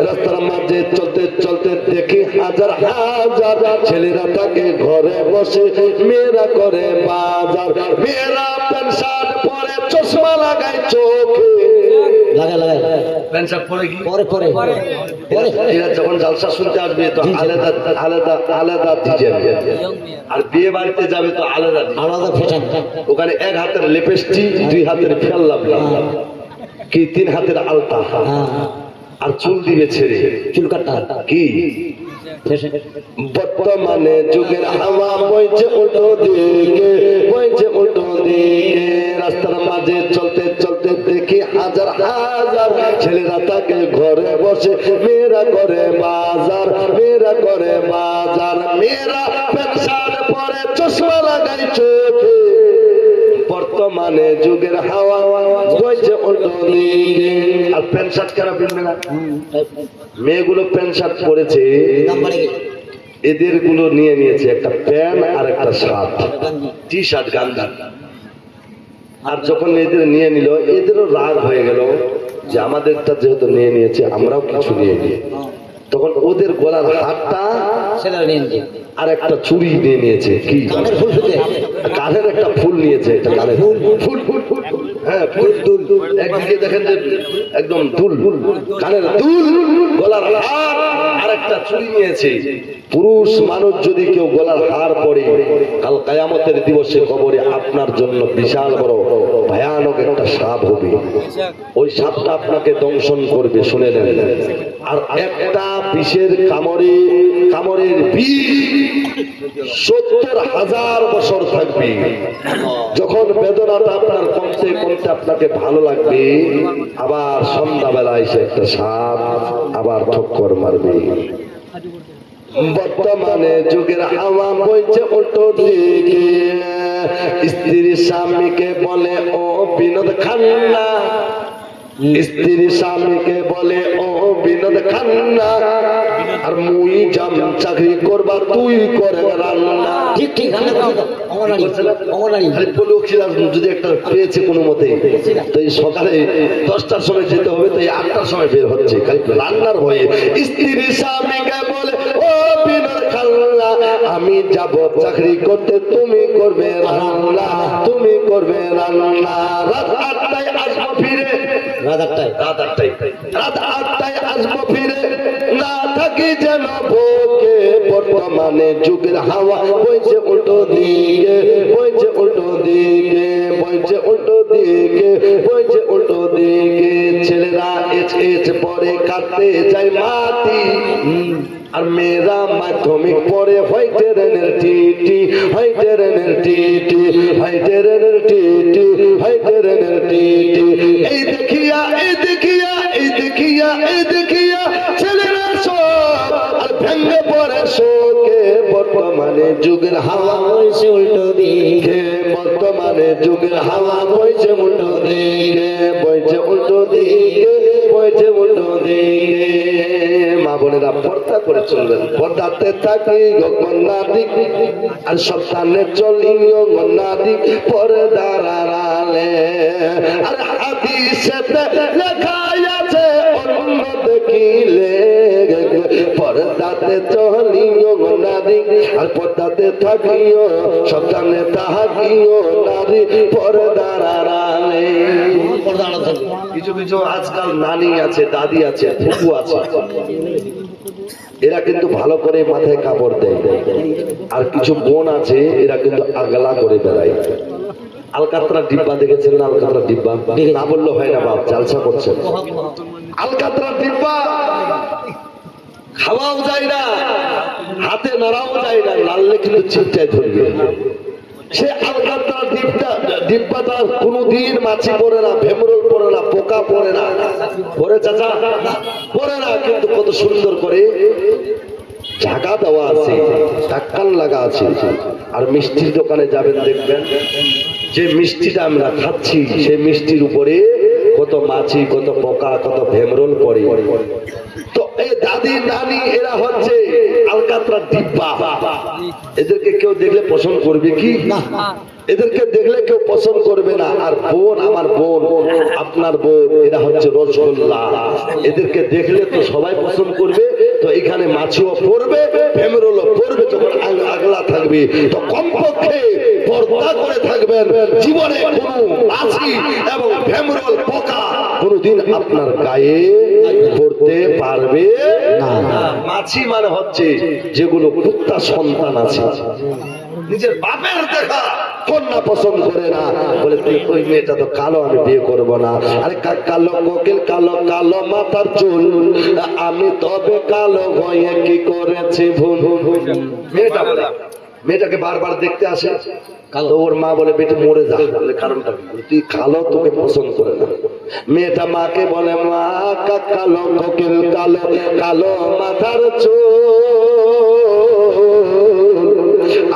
রাস্তার মাঝে চলতে চলতে দেখি হাজার হাজার ছেলেরা থাকে ঘরে বসে, মেয়েরা করে বাজার। মেয়েরা প্যান্ট শার্ট পরে, চশমা লাগায় চোখে। প্যান্ট শার্ট পরে কি পরে এরা যখন জালসা শুনতে আসবে তো আলাদা আলাদা আলাদা ডিজাইন, আর বিয়ে বাড়িতে যাবে তো আলাদা আলাদা ফ্যাশন। ওখানে এক হাতের লিপস্টিক, 2 হাতের ফেল্লা, কি 3 হাতের আলতা, আর চুল দিবে ছেড়ে, চুল কাটা কি। বর্তমানে যুগের হাওয়া বইছে উল্টো দিকে, বইছে উল্টো দিকে। রাস্তার মাঝে চলতে চলতে দেখি হাজার হাজার ছেলেরা থাকে ঘরে বসে, মেয়েরা করে বাজার, মেয়েরা করে বাজার। মেয়েরা প্যান্ট শার্ট পরে, চশমা লাগাই চোখে। বর্তমানে যুগের হাওয়া বইছে উল্টো দিকে। আর প্যান্ট শার্ট কেন পিনবে না? মেয়েগুলো প্যান্ট শার্ট পরেছে, এদের গুলো নিয়ে নিয়েছে একটা প্যান্ট আর একটা শার্ট, টি শার্ট, গাঞ্জি। আর যখন এদের নিয়ে নিল, এদেরও রাগ হয়ে গেল যে আমাদেরটা যেহেতু নিয়ে নিয়েছে আমরাও কিছু নিয়ে নিই। তখন ওদের গলার হারটা আর একটা চুড়ি নিয়ে নিয়েছে, কি কানের একটা ফুল নিয়েছে, একটা কানের ফুল ফুল ফুল, হ্যাঁ ফুল দুল। একদিকে দেখেন যে একদম দুল, কানের দুল, গলার হার আর একটা চুড়ি নিয়েছে। পুরুষ মানুষ যদি কেউ গলার হার পরে, কাল কিয়ামতের দিবসে কবরে আপনার জন্য বিশাল বড় ভয়ানক একটা সাপ হবে। ওই সাপটা আপনাকে দংশন করবে, শুনে নেন। আর একটা বিষের কামড়ের বিষ 70,000 বছর থাকবে। যখন বেদনাটা আপনার কমতে কমতে আপনাকে ভালো লাগবে, আবার সন্ধ্যাবেলা এসে একটা সাপ আবার ঠক্কর মারবে। বর্তমানে যুগের হাওয়া বইছে উল্টো দিকে। স্ত্রী স্বামীকে বলে ও বিনোদ খান্না, স্ত্রী স্বামীকে বলে ও বিনোদ খান্না। আর মুই যাম চাকরি করবা, তুই করে রান্না। ঠিক ঠিক, যদি একটা পেয়েছে কোনো মতে, তো এই সকালে 10টার সময় যেতে হবে, তো এই 8টার সময় বের হচ্ছে খালি রান্নার ভয়ে। স্ত্রী স্বামীকে বলে ও বিনোদ খান্না, আমি যাব চাকরি করতে, তুমি করবে রান্না, তুমি করবে রান্না। রাত 8টায় আসবো ফিরে, রাত 8টায় আসবো ফিরে, না থাকি যেন ভোগে। বর্তমানে যুগের হাওয়া বইছে উল্টো দিকে, বইছে উল্টো দিকে, বইছে উল্টো দিকে, বইছে উল্টো দিকে। ছেলেরা এচ পরে কাটতে যায় মাটি, আর মেয়েরা মাধ্যমিক পরে হয় ট্রেনের টিটি, হয় ট্রেনের টিটি, হয় ট্রেনের টিটি, হয় ট্রেনের টিটি। এই দেখিয়া, এই দেখিয়া, এই দেখিয়া, এই দেখিয়া ছেলেরা সব আর ভেঙে পড়ে শোকে। বর্তমানে যুগের হাওয়া বইছে উল্টো দিকে, বর্তমানে যুগের হাওয়া বইছে উল্টো দিকে, বইছে উল্টো দিকে, বইছে উল্টো দিকে। মা বোনেরা পর্দা করে চলবেন, পর্দাতে থাকি গন্নাদি, আর সপ্তাহে চলি গন্নাদি পর্দার আড়ালে। আর হাদিসেতে লেখা আছে অন্য দেখিলে, পর্দাতে চলিও নারী, আর পর্দাতে থাকিও সপ্তাহে তাহাকিও নারী পর্দার আড়ালে। পর্দা আড়াল থাকবে। কিছু কিছু আজকাল নানি আছে, দাদি আছে, ফুপু আছে, এরা কিন্তু ভালো করে মাথায় কাপড় দেয়। আর কিছু বোন আছে এরা কিন্তু আগলা করে বেড়ায়। আলকাতরা ডিব্বা দেখেছেন না? আলকাতরা ডিব্বা না বললে হয় না, বাপ জালসা করছেন। আলকাতরা ডিব্বা খাওয়াও যায় না, হাতে নাড়াও যায় না, নাড়লে কিন্তু চিপটায় ধরবে। সে আলকাতরা ডিব্বাটা কোনোদিন মাছি পড়ে না, ভেমরল পড়ে না, পোকা পড়ে না, পড়ে চাচা পড়ে না, কিন্তু কত সুন্দর করে ঢাকা দেওয়া আছে, ঢাক্কান লাগা আছে। আর মিষ্টির দোকানে যাবেন, দেখবেন যে মিষ্টিটা আমরা খাচ্ছি সেই মিষ্টির উপরে কত মাছি, কত পোকা, কত ভেমরল পড়ে। তো এই দাদি নানি এরা হচ্ছে আলকাতরা ডিব্বা। এদেরকে কেউ দেখলে পছন্দ করবে কি? এদেরকে দেখলে কেউ পছন্দ করবে না। আর বোন, আমার বোন, আপনার বোন, এরা হচ্ছে রসগোল্লা। এদেরকে দেখলে তো সবাই পছন্দ করবে। তো এখানে মাছিও পড়বে, ভেমরলও পড়বে। যখন আগলা থাকবে তো কমপক্ষে পর্দা করে থাকবেন। জীবনে কোনো মাছি এবং ভেমরল পোকা কোনোদিন আপনার গায়ে পড়তে পারবে না। মাছি মানে হচ্ছে যেগুলো কুত্তা সন্তান আছে, নিজের বাপের দেখা কন্যা পছন্দ করে না, বলে তুই ওই মেয়েটা তো কালো, আমি বিয়ে করবো না। আরে কালো কোকিল, কালো কালো মাথার চুল, আমি তবে কালো হয়ে কি করেছি ভুল। মেয়েটা বলে, মেয়েটাকে বারবার দেখতে আসে, তো ওর মা বলে বেটি মরে যা। বলে কারণটা কি? তুই কালো, তোকে পছন্দ করে না। মেয়েটা মাকে বলে, মা কালো কোকিল, কালো কালো মাথার চুল,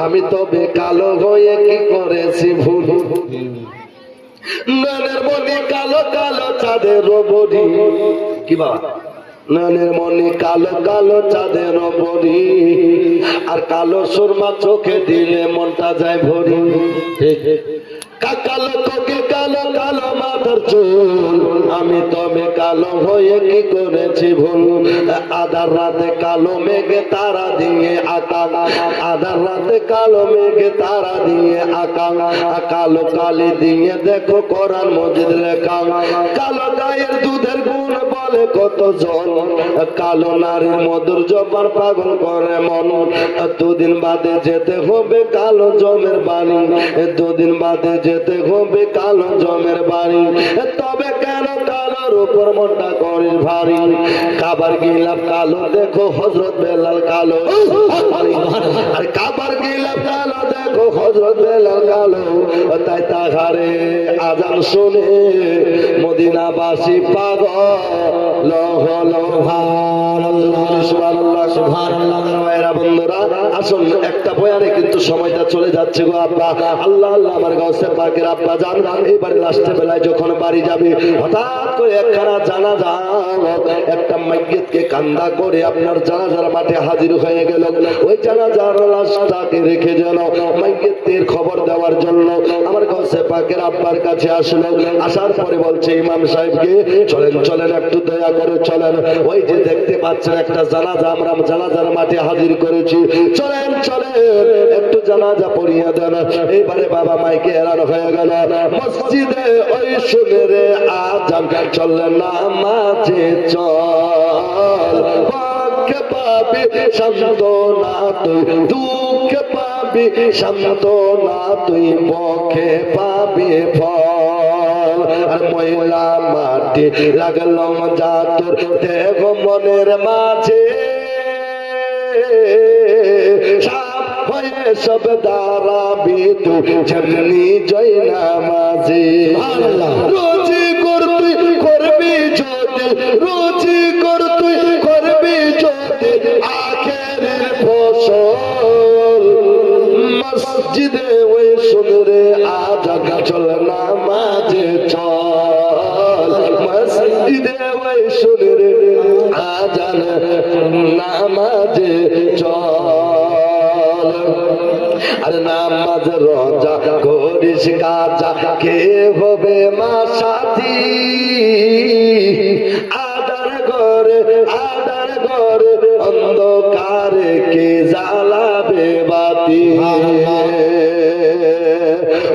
আমি তবে কালো হয়ে কি করেছি ভুল। নয়নের মনি কালো কালো চাঁদের বড়ি, কি বাবা? নয়নের মনি কালো কালো চাঁদের বড়ি, আর কালো সুরমা চোখে দিলে মনটা যায় ভরি। কালো কোকিল, কালো কালো মাথার চুল, আমি তবে কালো হয়ে কি করেছি ভুল। আধার রাতে কালো মেঘে তারা দিয়ে আকাশ, আধার রাতে কালো মেঘে তারা দিয়ে আকাশ, কালো কালি দিয়ে দেখো কোরআন মজিদ লেখা। কালো গায়ের দুধের গুণ বলে কত জন, কালো নারীর মধুর জবান পাগল করে মন। দুদিন বাদে যেতে হবে কালো জমের বাড়ি, দুদিন বাদে যেতে হবে কালো জমের বাড়ি। তবে কেন কালোর উপর মনটা করিস ভারী। কাবার গিলাপ কালো দেখো হযরত বেলাল কালো, আর কাবার গিলাপ কালো দেখো হযরত বেলাল কালো। তাই তাহারে আজান শুনে মদিনাবাসী পাগল হলো। সুবহানাল্লাহ, সুবহানাল্লাহ। বন্ধুরা আসুন, একটা বয়ানে কিন্তু সময়টা চলে যাচ্ছে গো আব্বা। আল্লাহ আল্লাহ, আমার গাউসে পাকের আব্বা জান এবারে লাস্টে বেলায় যখন বাড়ি যাবে, হঠাৎ করে একখানা জানাজা, একটা মাইয়িতকে কান্দা করে আপনার জানাজার মাঠে হাজির হয়ে গেল। ওই জানাজার লাশটাকে রেখে যেন মাইয়িতের খবর দেওয়ার জন্য আমার গাউসে পাকের আব্বার কাছে আসলো। আসার পরে বলছে, ইমাম সাহেবকে চলেন চলেন, একটু দয়া করে চলেন। ওই যে দেখতে পাচ্ছেন একটা জানাজা আমরা জানাজার মাঠে হাজির করেছি, চলেন চলেন একটু জানাজা পড়িয়ে দেন। এইবারে বাবা মাইকে এলান হয়ে গেল মসজিদে। ওই শুনে রে আজান, চললেন না মাঝে চল, পক্ষে পাবি সান্ত্বনা তুই, দুঃখে পাবি সান্ত্বনা তুই, পক্ষে পাবি ফল। আর ময়লা মাটি লাগলো যা তোর দেহ মনের মাঝে, সাপ হয়ে সব দাঁড়াবি তুই যেমনি জয় নামাজি। রোজি কর তুই করবি যদি, রোজি কর তুই করবি যদি আখেরের ফসল। মসজিদে ওই শুনরে আজান, চল নামাজে চল, মসজিদে ওই শুনরে আজান, নামাজে চল। আর নামাজ রোজা করিস কাজা, কে হবে মা সাথী। আদার ঘরে অন্ধকারে কে জ্বালাবে বাতি।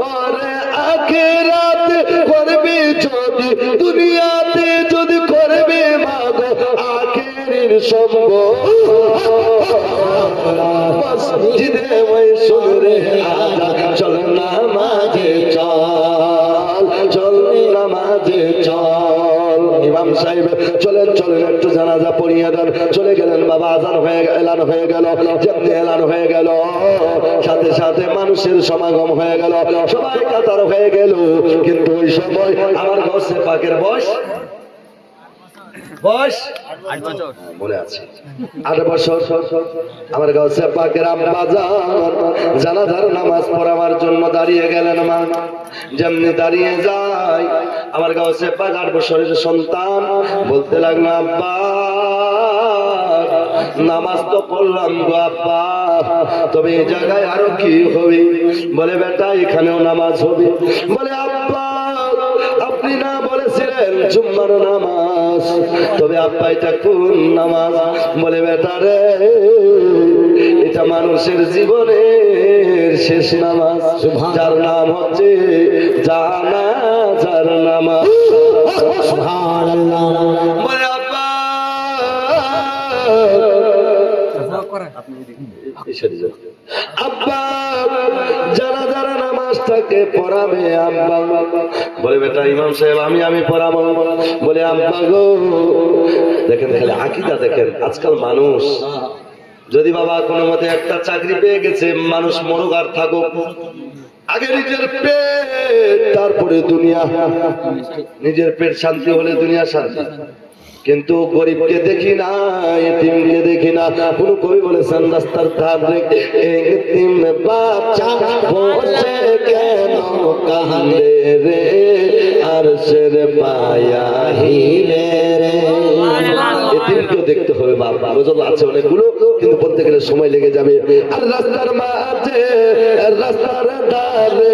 ওরে আখিরাত করবি যদি নবীর সম্ভব মসজিদে ওই শুনরে আজান চল নামাজে চল চল নামাজে চল ইমাম সাহেব চলেন চলেন একটু জানাজা পড়িয়ে দেন চলে গেলেন বাবা আজান হয়ে এলান হয়ে গেল যেমনি এলান হয়ে গেল সাথে সাথে মানুষের সমাগম হয়ে গেল সবাই কাতার হয়ে গেল কিন্তু ওই সময় আমার গৌসে পাকের বয়স মনে আছে 8 বছর আমার গৌসে পাকের আম্মা জানাজার নামাজ পড়াবার জন্য দাঁড়িয়ে গেলেন মা যেমনি দাঁড়িয়ে যায় আমার গৌসে পাক 8 বছরের সন্তান বলতে লাগলো আব্বা নামাজ তো পড়লাম গো আব্বা তবে এই জায়গায় আরো কি হবে বলে বেটা এখানেও নামাজ হবে বলে আব্বা আপনি না বলেছিলেন জুম্মার নামাজ তবে আব্বা এটা কোন নামাজ বলে বেটা রে এটা মানুষের জীবনের শেষ নামাজ যার নাম হচ্ছে জানাজার নামাজ সুবহানাল্লাহ বলে আব্বা আব্বা জানাজার নামাজটাকে পড়াবে আব্বা বলে বেটা ইমাম সাহেব আমি পড়াবো বলে আব্বা গো দেখেন খালি আকীদা দেখেন আজকাল মানুষ যদি বাবা কোনো মতে একটা চাকরি পেয়ে গেছে মানুষ মরুক আর থাকুক আগে নিজের পেট তারপরে দুনিয়া নিজের পেট শান্তি হলে দুনিয়া শান্তি কিন্তু গরিবকে দেখি না এতিমকে দেখি না কোন কবি বলেছেন রাস্তার ধারে এতিম বাচ্চা বসে কেন কাঁদে রে আরশের পায়া হিলে রে এতিমকেও দেখতে হবে বাবা গজল আছে অনেকগুলো কিন্তু বলতে গেলে সময় লেগে যাবে আর রাস্তার মাঝে রাস্তার ধারে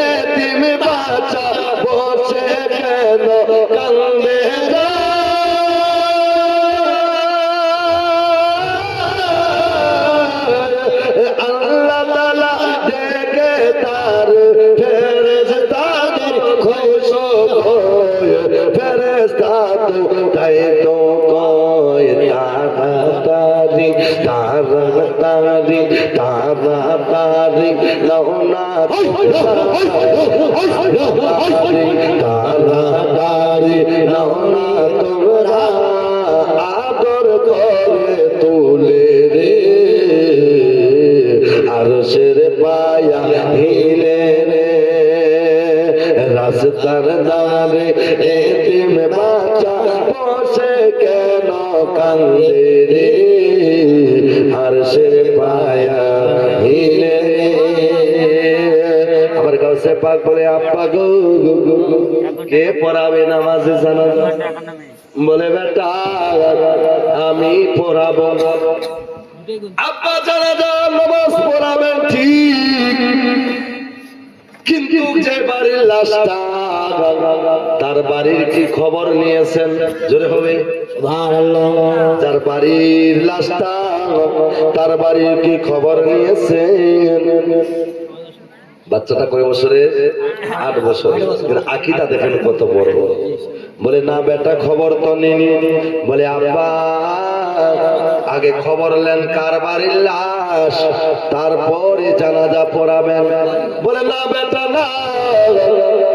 এতিম বাচ্চা বসে কেন কাঁদে রে আল্লাহ তাআলা দেখে তার ফেরেশতাদের খুশ হয় ফেরেশতা তো তাই তো কয় তাড়াতাড়ি তাড়াতাড়ি তাড়াতাড়ি লওনা তাড়াতাড়ি লওনা তোমরা আদর করে তুলে রে আরশের পায়া হিলে রে রাস্তার ধারে এতিম বাচ্চা বসে কেন কান্দে রে আরশের পায়া হিলে রে আমার গাছে পাক বলে আব্বা গো কে পড়াবে নামাজে জানাজা বলে বেটা আমি পড়াবো আব্বা জানাজা নামাজ পড়াবেন ঠিক কিন্তু যে বাড়ির লাশটা তার বাড়ির কি খবর নিয়েছেন জোরে হবে সুবহানাল্লাহ যার বাড়ির লাশটা তার বাড়ির কি খবর নিয়েছেন বাচ্চাটা কয় বছরের 8 বছর কিন্তু আকীদা দেখেন কত বড় বলে না বেটা খবর তো নিনি বলে আব্বা আগে খবর নেন কার বাড়ির লাশ তারপরে জানাজা পড়াবেন বলে না বেটা না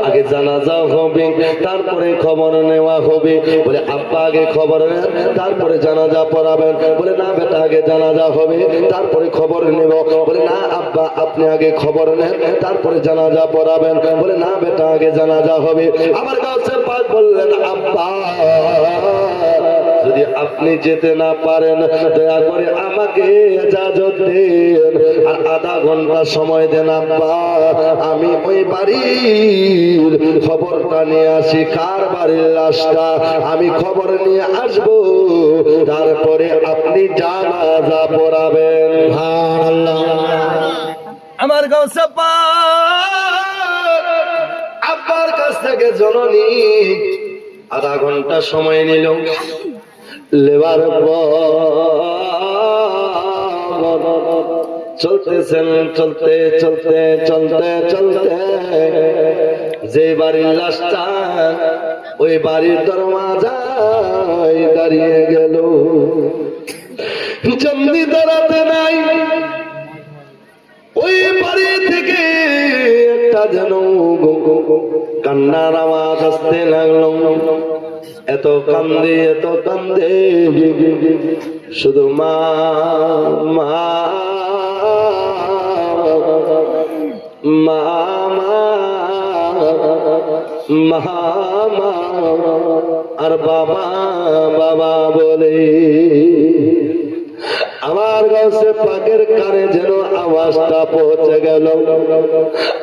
আগে জানাজা হবে তারপরে খবর নেওয়া হবে বলে আব্বা আগে খবর নেন তারপরে জানাজা পড়াবেন বলে না বেটা আগে জানাজা হবে তারপরে খবর নেব বলে না আব্বা আপনি আগে খবর নেন তারপরে জানাজা পড়াবেন বলে না বেটা আগে জানাজা হবে আমার কাছে পাক বললেন আব্বা যদি আপনি যেতে না পারেন দয়া করে আমাকে ইজাজত দেন আর আধা ঘন্টা সময় দেন আব্বা আমি ওই বাড়ির খবরটা নিয়ে আসি কার বাড়ির লাশটা আমি খবর নিয়ে আসব তারপরে আপনি জানাজা পড়াবেন সুবহানাল্লাহ আমার গাউসে পাক আব্বার কাছ থেকে জননী আধা ঘন্টা সময় নিল লেবার চলতেছেন চলতে চলতে চলতে চলতে যে বাড়ির লাশটা ওই বাড়ির দরওয়াজায় দাঁড়িয়ে গেল যেন কান্নার আওয়াজ আসতে লাগলো। এত কান্দে শুধু মা মা মা মা মা আর বাবা বাবা বলে। আমার গাউসে পাকের কানে যেন আওয়াজটা পৌঁছে গেল।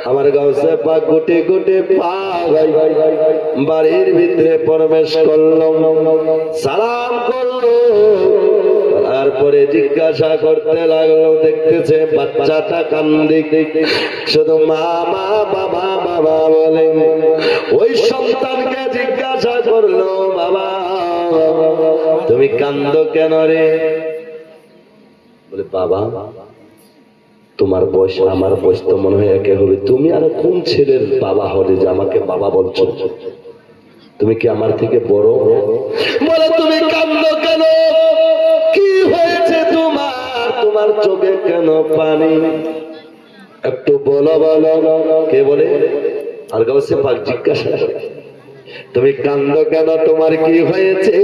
আমার গাউসে পাক গুটে গুটে পা বাড়ির ভিতরে প্রবেশ করলো, সালাম করলো। তারপরে জিজ্ঞাসা করতে লাগলো, দেখতেছে বাচ্চাটা কান্দে শুধু মা মা বাবা বাবা বলে। ওই সন্তানকে জিজ্ঞাসা করলো, বাবা তুমি কান্দো কেন রে? বলে বাবা তোমার বয়স আমার বয়স তো মনে হয় একে হবে, তুমি আর কোন ছেলের বাবা হলে যে আমাকে বাবা বলছো? তুমি কি আমার থেকে বড়? বলে তুমি কান্দো কেন? কি হয়েছে তোমার? তোমার চোখে কেন পানি? একটু বলো বলো। কে বলে? আর গাউসে পাক জিজ্ঞাসা করে, তুমি কান্দো কেন? তোমার কি হয়েছে?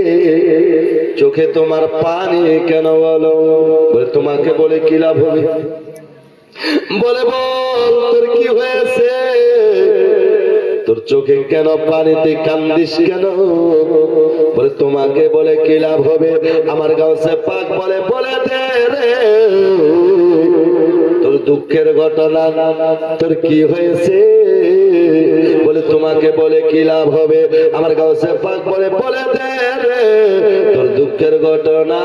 চোখে তোমার পানি কেন? বলো। বলে তোমাকে বলে কি লাভ হবে? বলে বল তোর কি হয়েছে? তোর চোখে কেন পানিতে কান্দিস কেন? বলে তোমাকে বলে কি লাভ হবে? আমার গাউসে পাক বলে, বলে দে রে তোর দুঃখের ঘটনা, তোর কি হয়েছে? বলে তোমাকে বলে কি লাভ হবে? আমার গাউসে পাক বলে, বলে দে রে তোর দুঃখের ঘটনা,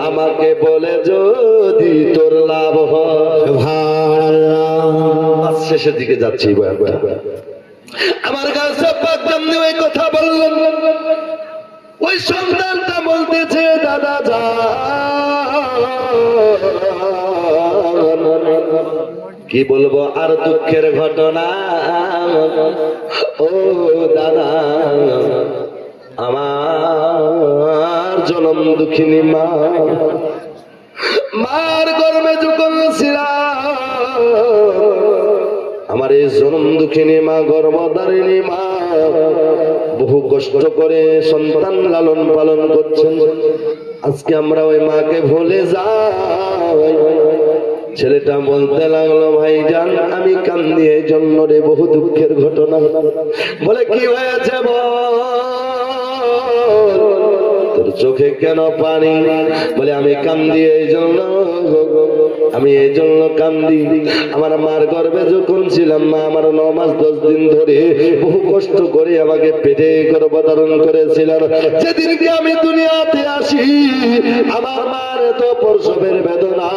আমাকে বলে যদি তোর লাভ হয়। শেষের দিকে যাচ্ছি। আমার গাউসে পাক যেমনি ওই কথা বললেন, ওই সন্তানটা বলতেছে দাদা যা কি বলবো আর দুঃখের ঘটনা। ও দাদা আমার জনম দুঃখিনী মা, মার গর্ভে যখন ছিলাম আমার এই জনম দুঃখিনী মা, গর্ভধারিণী মা বহু কষ্ট করে সন্তান লালন পালন করছেন। আজকে আমরা ওই মাকে ভুলে যাই। ছেলেটা বলতে লাগলো, ভাইজান আমি কান্দি এই জন্য রে, বহু দুঃখের ঘটনা। বলে কি হয়েছে বল, তোর চোখে কেন পানি? বলে আমি কান্দি এই জন্য, আমি এই জন্য কান্দি, আমার মার গর্ভে যখন ছিলাম মা আমার 9 মাস 10 দিন ধরে বহু কষ্ট করে আমাকে পেটে গর্ভধারণ করেছিলেন। যেদিনকে আমি দুনিয়াতে আসি আমার মার এত প্রসবের বেদনা,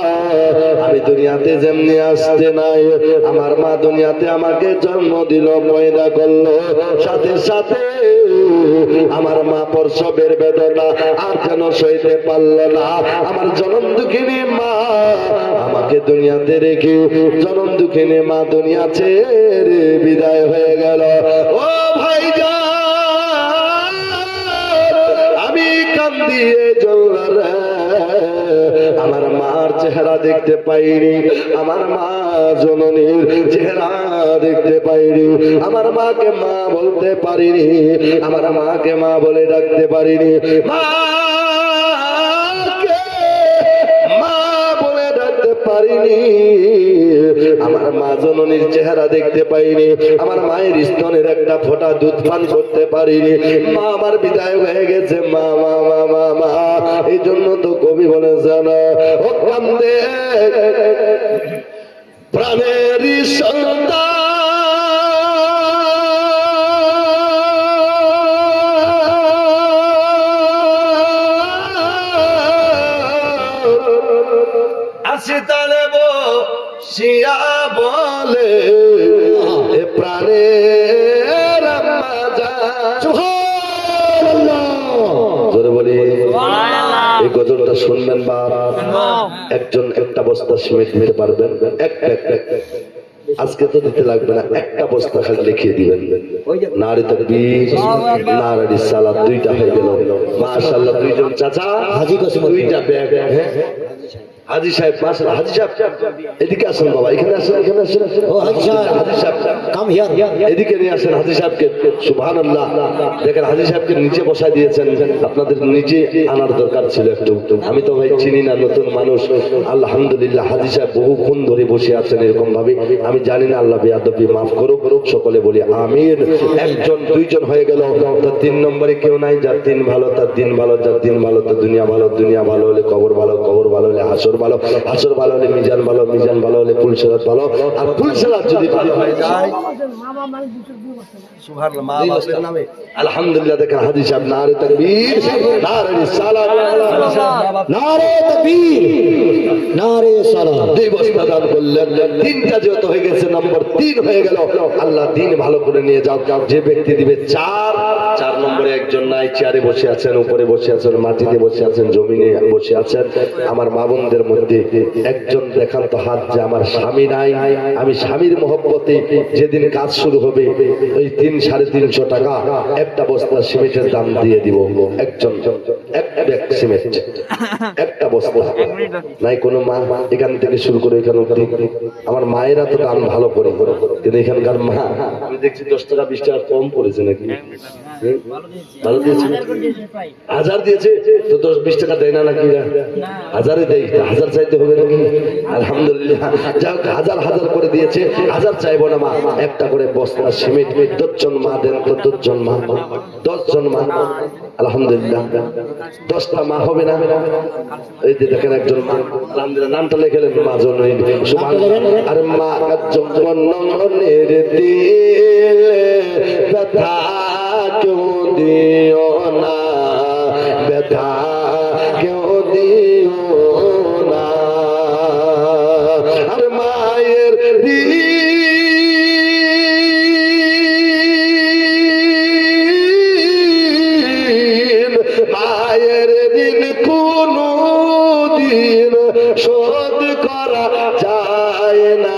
আমি দুনিয়াতে যেমনি আসতে নাই, আমার মা দুনিয়াতে আমাকে জন্ম দিল, পয়দা করলো, সাথে সাথে আমার মা প্রসবের বেদনা আর যেন সইতে পারল না। আমার জনম দুঃখিনী মা আমাকে দুনিয়াতে রেখে, জনম দুঃখিনী মা দুনিয়া ছেড়ে বিদায় হয়ে গেল। ও ভাইজান আমি কান্দি জন্য রে, আমার মার চেহারা দেখতে পাইনি, আমার মা জননীর চেহারা দেখতে পাইনি, আমার মাকে মা বলতে পারিনি, আমার মাকে মা বলে ডাকতে পারিনি, মা বলে ডাকতে পারিনি, আমার মা জননীর চেহারা দেখতে পাইনি, আমার মায়ের স্তনের একটা ফোঁটা দুধ পান করতে পারিনি। মা আমার বিদায় হয়ে গেছে, মা মা মা মা মা। এই জন্য তো কবি বলেছেন, ও কান্দে প্রাণের সন্তান আসি তালে বসিয়া বলে এ প্রাণের আম্মা জান। জোরে বলি এই গজলটা শুনবেন বা একজন একটা বস্তা সিমেন্ট দিতে পারবেন? আজকে তো দিতে লাগবে না, একটা বস্তা খালি লিখিয়ে দিবেন। নারী তাকবীর নারী রিসালাত, 2টা হয়ে গেল। মাশাআল্লাহ, 2জন চাচা হাজী কসম 2টা ব্যাগ। হাজি সাহেব মাসের হাজি সাহেব এদিকে আসেন বাবা, এখানে আসেন, এখানে আসেন। ও হাজি সাহেব, হাজি সাহেব কাম হিয়ার। এদিকে নিয়ে আসেন হাজি সাহেবকে। সুবহানাল্লাহ, দেখেন হাজি সাহেবকে নিচে বসায় দিয়েছেন, আপনাদের নিচে আনার দরকার ছিল একটু। আমি তো ভাই চিনি না, নতুন মানুষ। আলহামদুলিল্লাহ হাজি সাহেব বহুক্ষণ ধরে বসে আছেন এরকম ভাবে, আমি জানি না, আল্লাহ বেয়াদবি মাফ করো। সকলে বলি আমিন। একজন দুইজন হয়ে গেল, তো 3 নম্বরে কেউ নাই। যার দিন ভালো তার দিন ভালো, যার দিন ভালো তার দুনিয়া ভালো, দুনিয়া ভালো হলে কবর ভালো, কবর ভালো হলে হাসর ভালো, হাসর ভালো হলে মিজান ভালো, মিজান ভালো হলে পুলসিরাত ভালো, আর পুলসিরাত যদি ভালো হয়ে যায় সুবহানাল্লাহ মা বাবার নামে আলহামদুলিল্লাহ। দেখেন হাজি সাহেব নারে তাকবীর, নারে রিসালাত, নারে তাকবীর, নারে সালাত। দুই বস্তা দান করলেন, 3টা যেহেতু হয়ে গেছে, নম্বর 3 হয়ে গেল। আল্লাহ দিন ভালো করে নিয়ে যাও। যে ব্যক্তি দিবে 4 নম্বরে একজন নাই, চেয়ারে বসে আছেন, উপরে বসে আছেন, মাটিতে বসে আছেন, জমিনে বসে আছেন। আমার মা বোনদের মধ্যে একজন দেখান তো হাত, যে আমার স্বামী নাই, আমি স্বামীর মহব্বতে যেদিন কাজ শুরু হবে ওই 300-350 টাকা একটা বস্তা সিমেন্টের দাম দিয়ে দিব। একজন এক ব্যাগ সিমেন্ট, একটা বস্তা নাই। কোনো মা এখান থেকে শুরু করে এখানে অবধি, আমার মায়েরা তো দান ভালো করে, কিন্তু এখানকার মা আমি দেখছি 10 টাকা 20 টাকা কম পড়েছে নাকি? ভালো দিয়েছে, 1000 দিয়েছে তো 10-20 টাকা দেয় না নাকি? 1000-ই দেয়, 1000 চাইতে হবে নাকি? আলহামদুলিল্লাহ, যাই হোক 1000 করে দিয়েছে। 1000 চাইবো না মা, একটা করে বস্তা সিমেন্ট 10 জন মা দেন তো, 10 জন মা, 10 জন মা। আলহামদুলিল্লাহ 10টা মা হবে না? এই যে দেখেন একজন মা, আলহামদুলিল্লাহ নামটা লিখলেন মা জন্য। আর মা জন্মের দিল ব্যথা কেউ দিও না, ব্যথা কেউ দিও না। আর মায়ের দিন, মায়ের দিন কোনো দিন শোধ করা যায় না।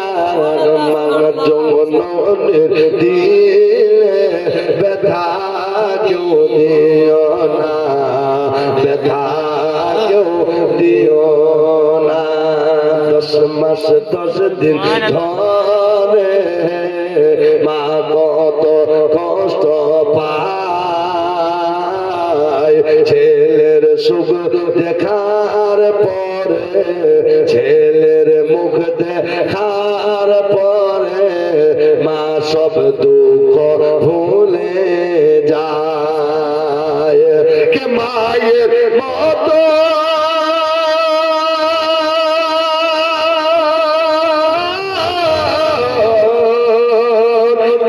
জন্মের দিলে ব্যথা কেউ দিও না, ব্যথা কেউ দিও না। 10 মাস 10 দিন ধরে মা কত কষ্ট পায়, ছেলের সুখ দেখার পরে, ছেলের মুখ দেখার পরে মা সব দুঃখ ভুলে যায়। কে মায়ের মতো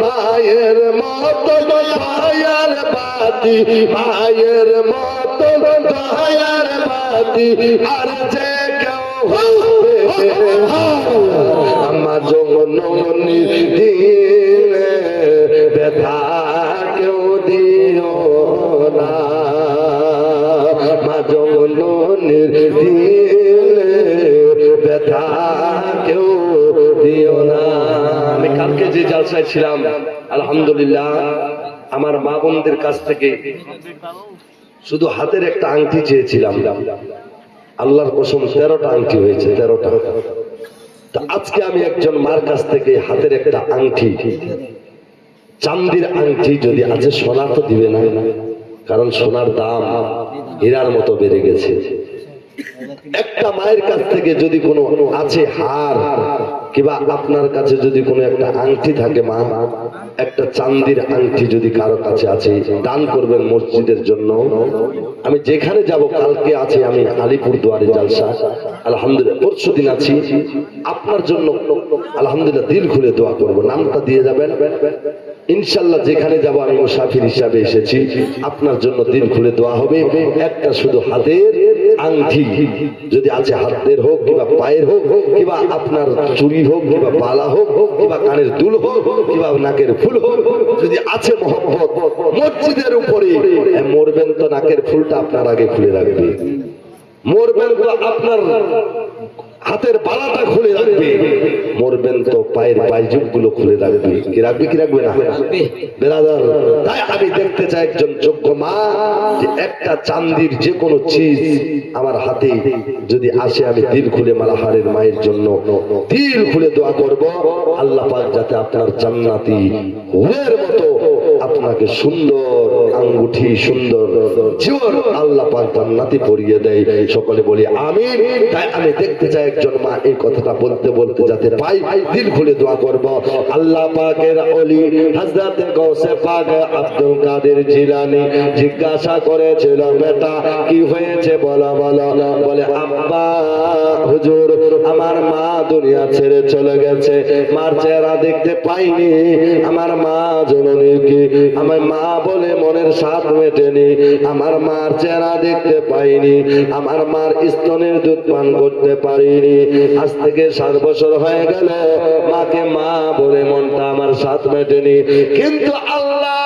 মায়ের মতো দয়ার বাতি, মায়ের মতো দয়ার বাতি আর যে কেউ হবে। আমার জন্মনি দিলে ব্যথা কেউ দিও না, মা জন্মনির দিলে ব্যথা কেউ দিও না। আমি কালকে যে জালসায় ছিলাম আলহামদুলিল্লাহ, আমার মা বোনদের কাছ থেকে শুধু হাতের একটা আংটি চেয়েছিলাম, আল্লাহর কসম 13টা আংটি হয়েছে, 13টা। তো আজকে আমি একজন মার কাছ থেকে হাতের একটা আংটি, চান্দির আংটি যদি আছে, সোনা তো দিবে না, কারণ সোনার দাম হীরার মতো বেড়ে গেছে। একটা মায়ের কাছ থেকে যদি কোনো আছে হার, কিংবা আপনার কাছে যদি কোনো একটা আংটি থাকে মা, একটা চান্দির আংটি যদি কারো কাছে আছে, দান করবেন মসজিদের জন্য। আমি যেখানে যাব, কালকে আছে আমি আলিপুরদুয়ারে জালসা, আলহামদুলিল্লাহ পরশুদিন আছি, আপনার জন্য আলহামদুলিল্লাহ দিল খুলে দোয়া করব। নামটা দিয়ে যাবেন, ইনশাল্লাহ যেখানে যাব আমি মুসাফির হিসাবে এসেছি, আপনার জন্য দিল খুলে দোয়া হবে। একটা শুধু হাতের আংটি যদি আছে, হাতের হোক কিংবা পায়ের হোক, কিংবা আপনার চুড়ি হোক কিংবা বালা হোক, কিংবা কানের দুল হোক কিংবা নাকের ফুল হোক, যদি আছে মহব্বত, মসজিদের উপরে মরবেন তো নাকের ফুলটা আপনার আগে খুলে রাখবে, মরবেন তো আপনার হাতের বালাটা খুলে রাখবে, মরবেন তো পায়ের পাইজুপ গুলো খুলে রাখবে। কি রাখবে কি রাখবে না বেরাদার? তাই আমি দেখতে চাই একজন যোগ্য মা যে একটা চান্দির যে কোনো চিজ আমার হাতে যদি আসে, আমি দিল খুলে মালাহারের মায়ের জন্য দিল খুলে দোয়া করব, আল্লাহ পাক যাতে আপনার জান্নাতি হুরের মতো আপনাকে সুন্দর আঙ্গুঠি, সুন্দর জীবন আল্লাহ পাক জান্নাতি পরিয়ে দেয়। সকলে বলি আমিন। তাই আমি দেখতে চাই একজন মা এই কথাটা বলতে বলতে যাতে পাই, দিল খুলে দোয়া করব। আল্লাহ পাকের ওলি হযরত গৌসে পাক আব্দুল কাদের জিলানী জিজ্ঞাসা করেছিল, বেটা কি হয়েছে বলো বলো। বলে আব্বা হুজুর, আমার মা দুনিয়া ছেড়ে চলে গেছে, মার চেহারা দেখতে পাইনি, আমার মা জননী কি আমার মা বলে মনের স্বাদ মেটেনি, আমার মার চেহারা দেখতে পাইনি, আমার মার স্তনের দুধ পান করতে পারিনি, আজ থেকে 7 বছর হয়ে গেল, মাকে মা বলে মনটা আমার স্বাদ মেটেনি। কিন্তু আল্লাহ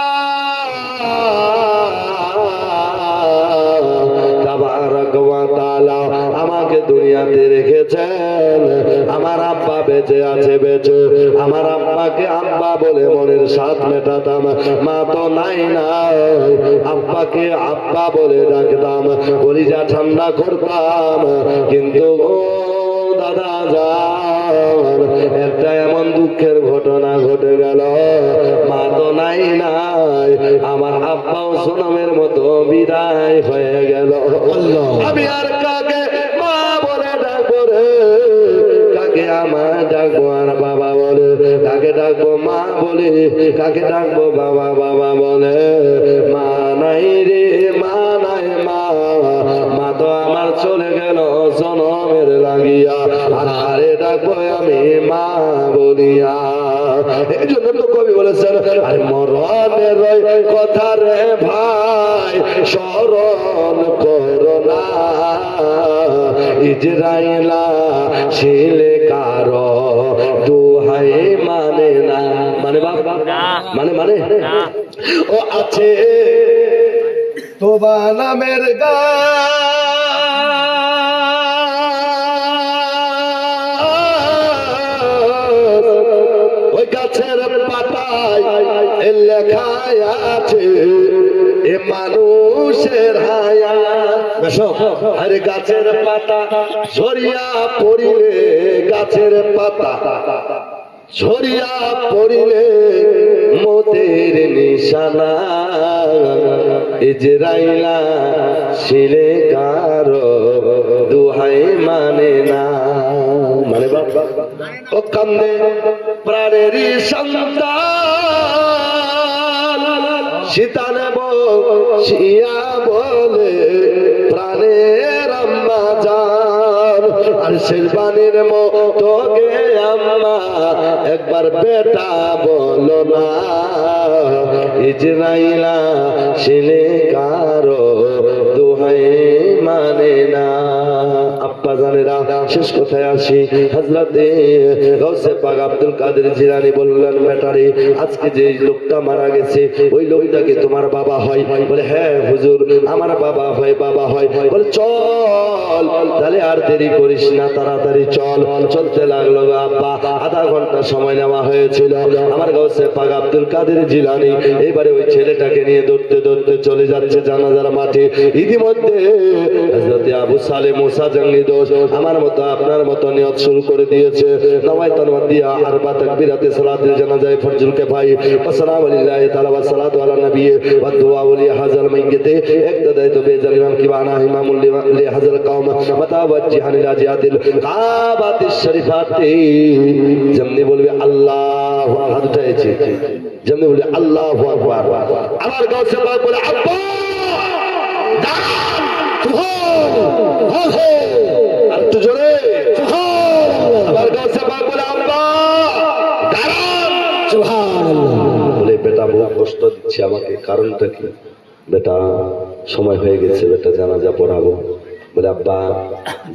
তাবারাক ওয়া তাআলা আমাকে দুনিয়াতে রেখেছেন, আমার আব্বা বেঁচে আছে, বেঁচে আমার আব্বাকে আব্বা বলে মনের স্বাদ মেটাতাম, মা তো নাই না, আব্বাকে আব্বা বলে ডাকতাম, কলিজা ঠান্ডা করতাম। কিন্তু ও দাদা যান, একটা এমন দুঃখের ঘটনা ঘটে গেল, মা তো নাই নাই, আমার আব্বাও সোনামের মতো বিদায় হয়ে গেল। আমি আর কাকে মা বলে ডাকবো রে, কাকে আমার ডাকবো আর বাবা বলে, কাকে ডাকবো মা বলে, কাকে ডাকবো বাবা বাবা বলে। মা নাই রে, মা নাই, মা মা তো আমার চলে গেল জনমের লাগিয়া, আর আরে ডাকবো আমি মা বলিয়া। এই জন্য তো কবি বলেছেন, আরে মরণের কথা রে ভাই স্মরণ করো না, ইজরাইলা ছিলে কারো দোহাই মানে না। মানে বাবা মানে মানে ও আছে তোমার নামের গা ওই গাছের পাতায় লেখায় আছে এ মানুষের হায়াত। আরে গাছের পাতা ঝরিয়া পড়িলে, গাছের পাতা ঝরিয়া পড়িলে মতের নিশানা, ইজরাইলা ছিলে কারো দোহাই মানে না। মানে বাবা ও কান্দে প্রাণেরই সন্তান, সীতান বসিয়া বলে প্রাণের আম্মা জান, আর শেরবানির মতো গে আম্মা একবার বেটা বলো না, ইজরাইলা ছিলে কারো দোহাই মানে না। আব্বা জানেরা, শেষ কথায় আসি, হযরতে গাউসে পাক আব্দুল কাদের জিলানী বললেন, বেটারে আজকে যে লোকটা মারা গেছে ওই লোকটাকে তোমার বাবা হয়? বলে হ্যাঁ হুজুর আমার বাবা হয়, বাবা হয়। বলে চল তাহলে আর দেরি করিস না, তাড়াতাড়ি চল। চলতে লাগলো আব্বা, আধা ঘন্টা সময় নেওয়া হয়েছিল। আমার গাউসে পাক আব্দুল কাদের জিলানী এবারে ওই ছেলেটাকে নিয়ে দৌড়তে দৌড়তে চলে যাচ্ছে জানাজার মাঠে। ইতিমধ্যে হযরতে আবু সালে মুসা জঙ্গি দোষ আমার মতো আপনার মতো নিয়ত শুরু করে দিয়েছে। নাওয়াইতুন ওয়াদিয়া আরবা তাকবীরাতে সালাতুল জানাজায়ে ফরজুল কিফায়ে আসসালামু আলাইহি তাআলা ওয়া সালাতু আলা নবী ওয়া দুআ ওয়া হাযাল মাইয়িতে ইক্তাদাইতু বিজালিমান কিবানা ইমামুল লি হাযাল কওম মুতাওয়াজ্জিহান ইলা জিহাতিল কাবাতিশ শরীফাতি। যেমনি বলবে আল্লাহু হাত উঠাইছে, যেমনি বলবে আল্লাহু আকবার, আমার গাউসে পাক বলে আব্বা আর তো জোরে আমার গাউসে পাক বলে আব্বা দাঁড়ান সুবহানাল্লাহ। বলে বেটা বহু কষ্ট দিচ্ছে আমাকে, কারণটা কি? বেটা সময় হয়ে গেছে, বেটা জানাজা পড়াবো। বলে আব্বা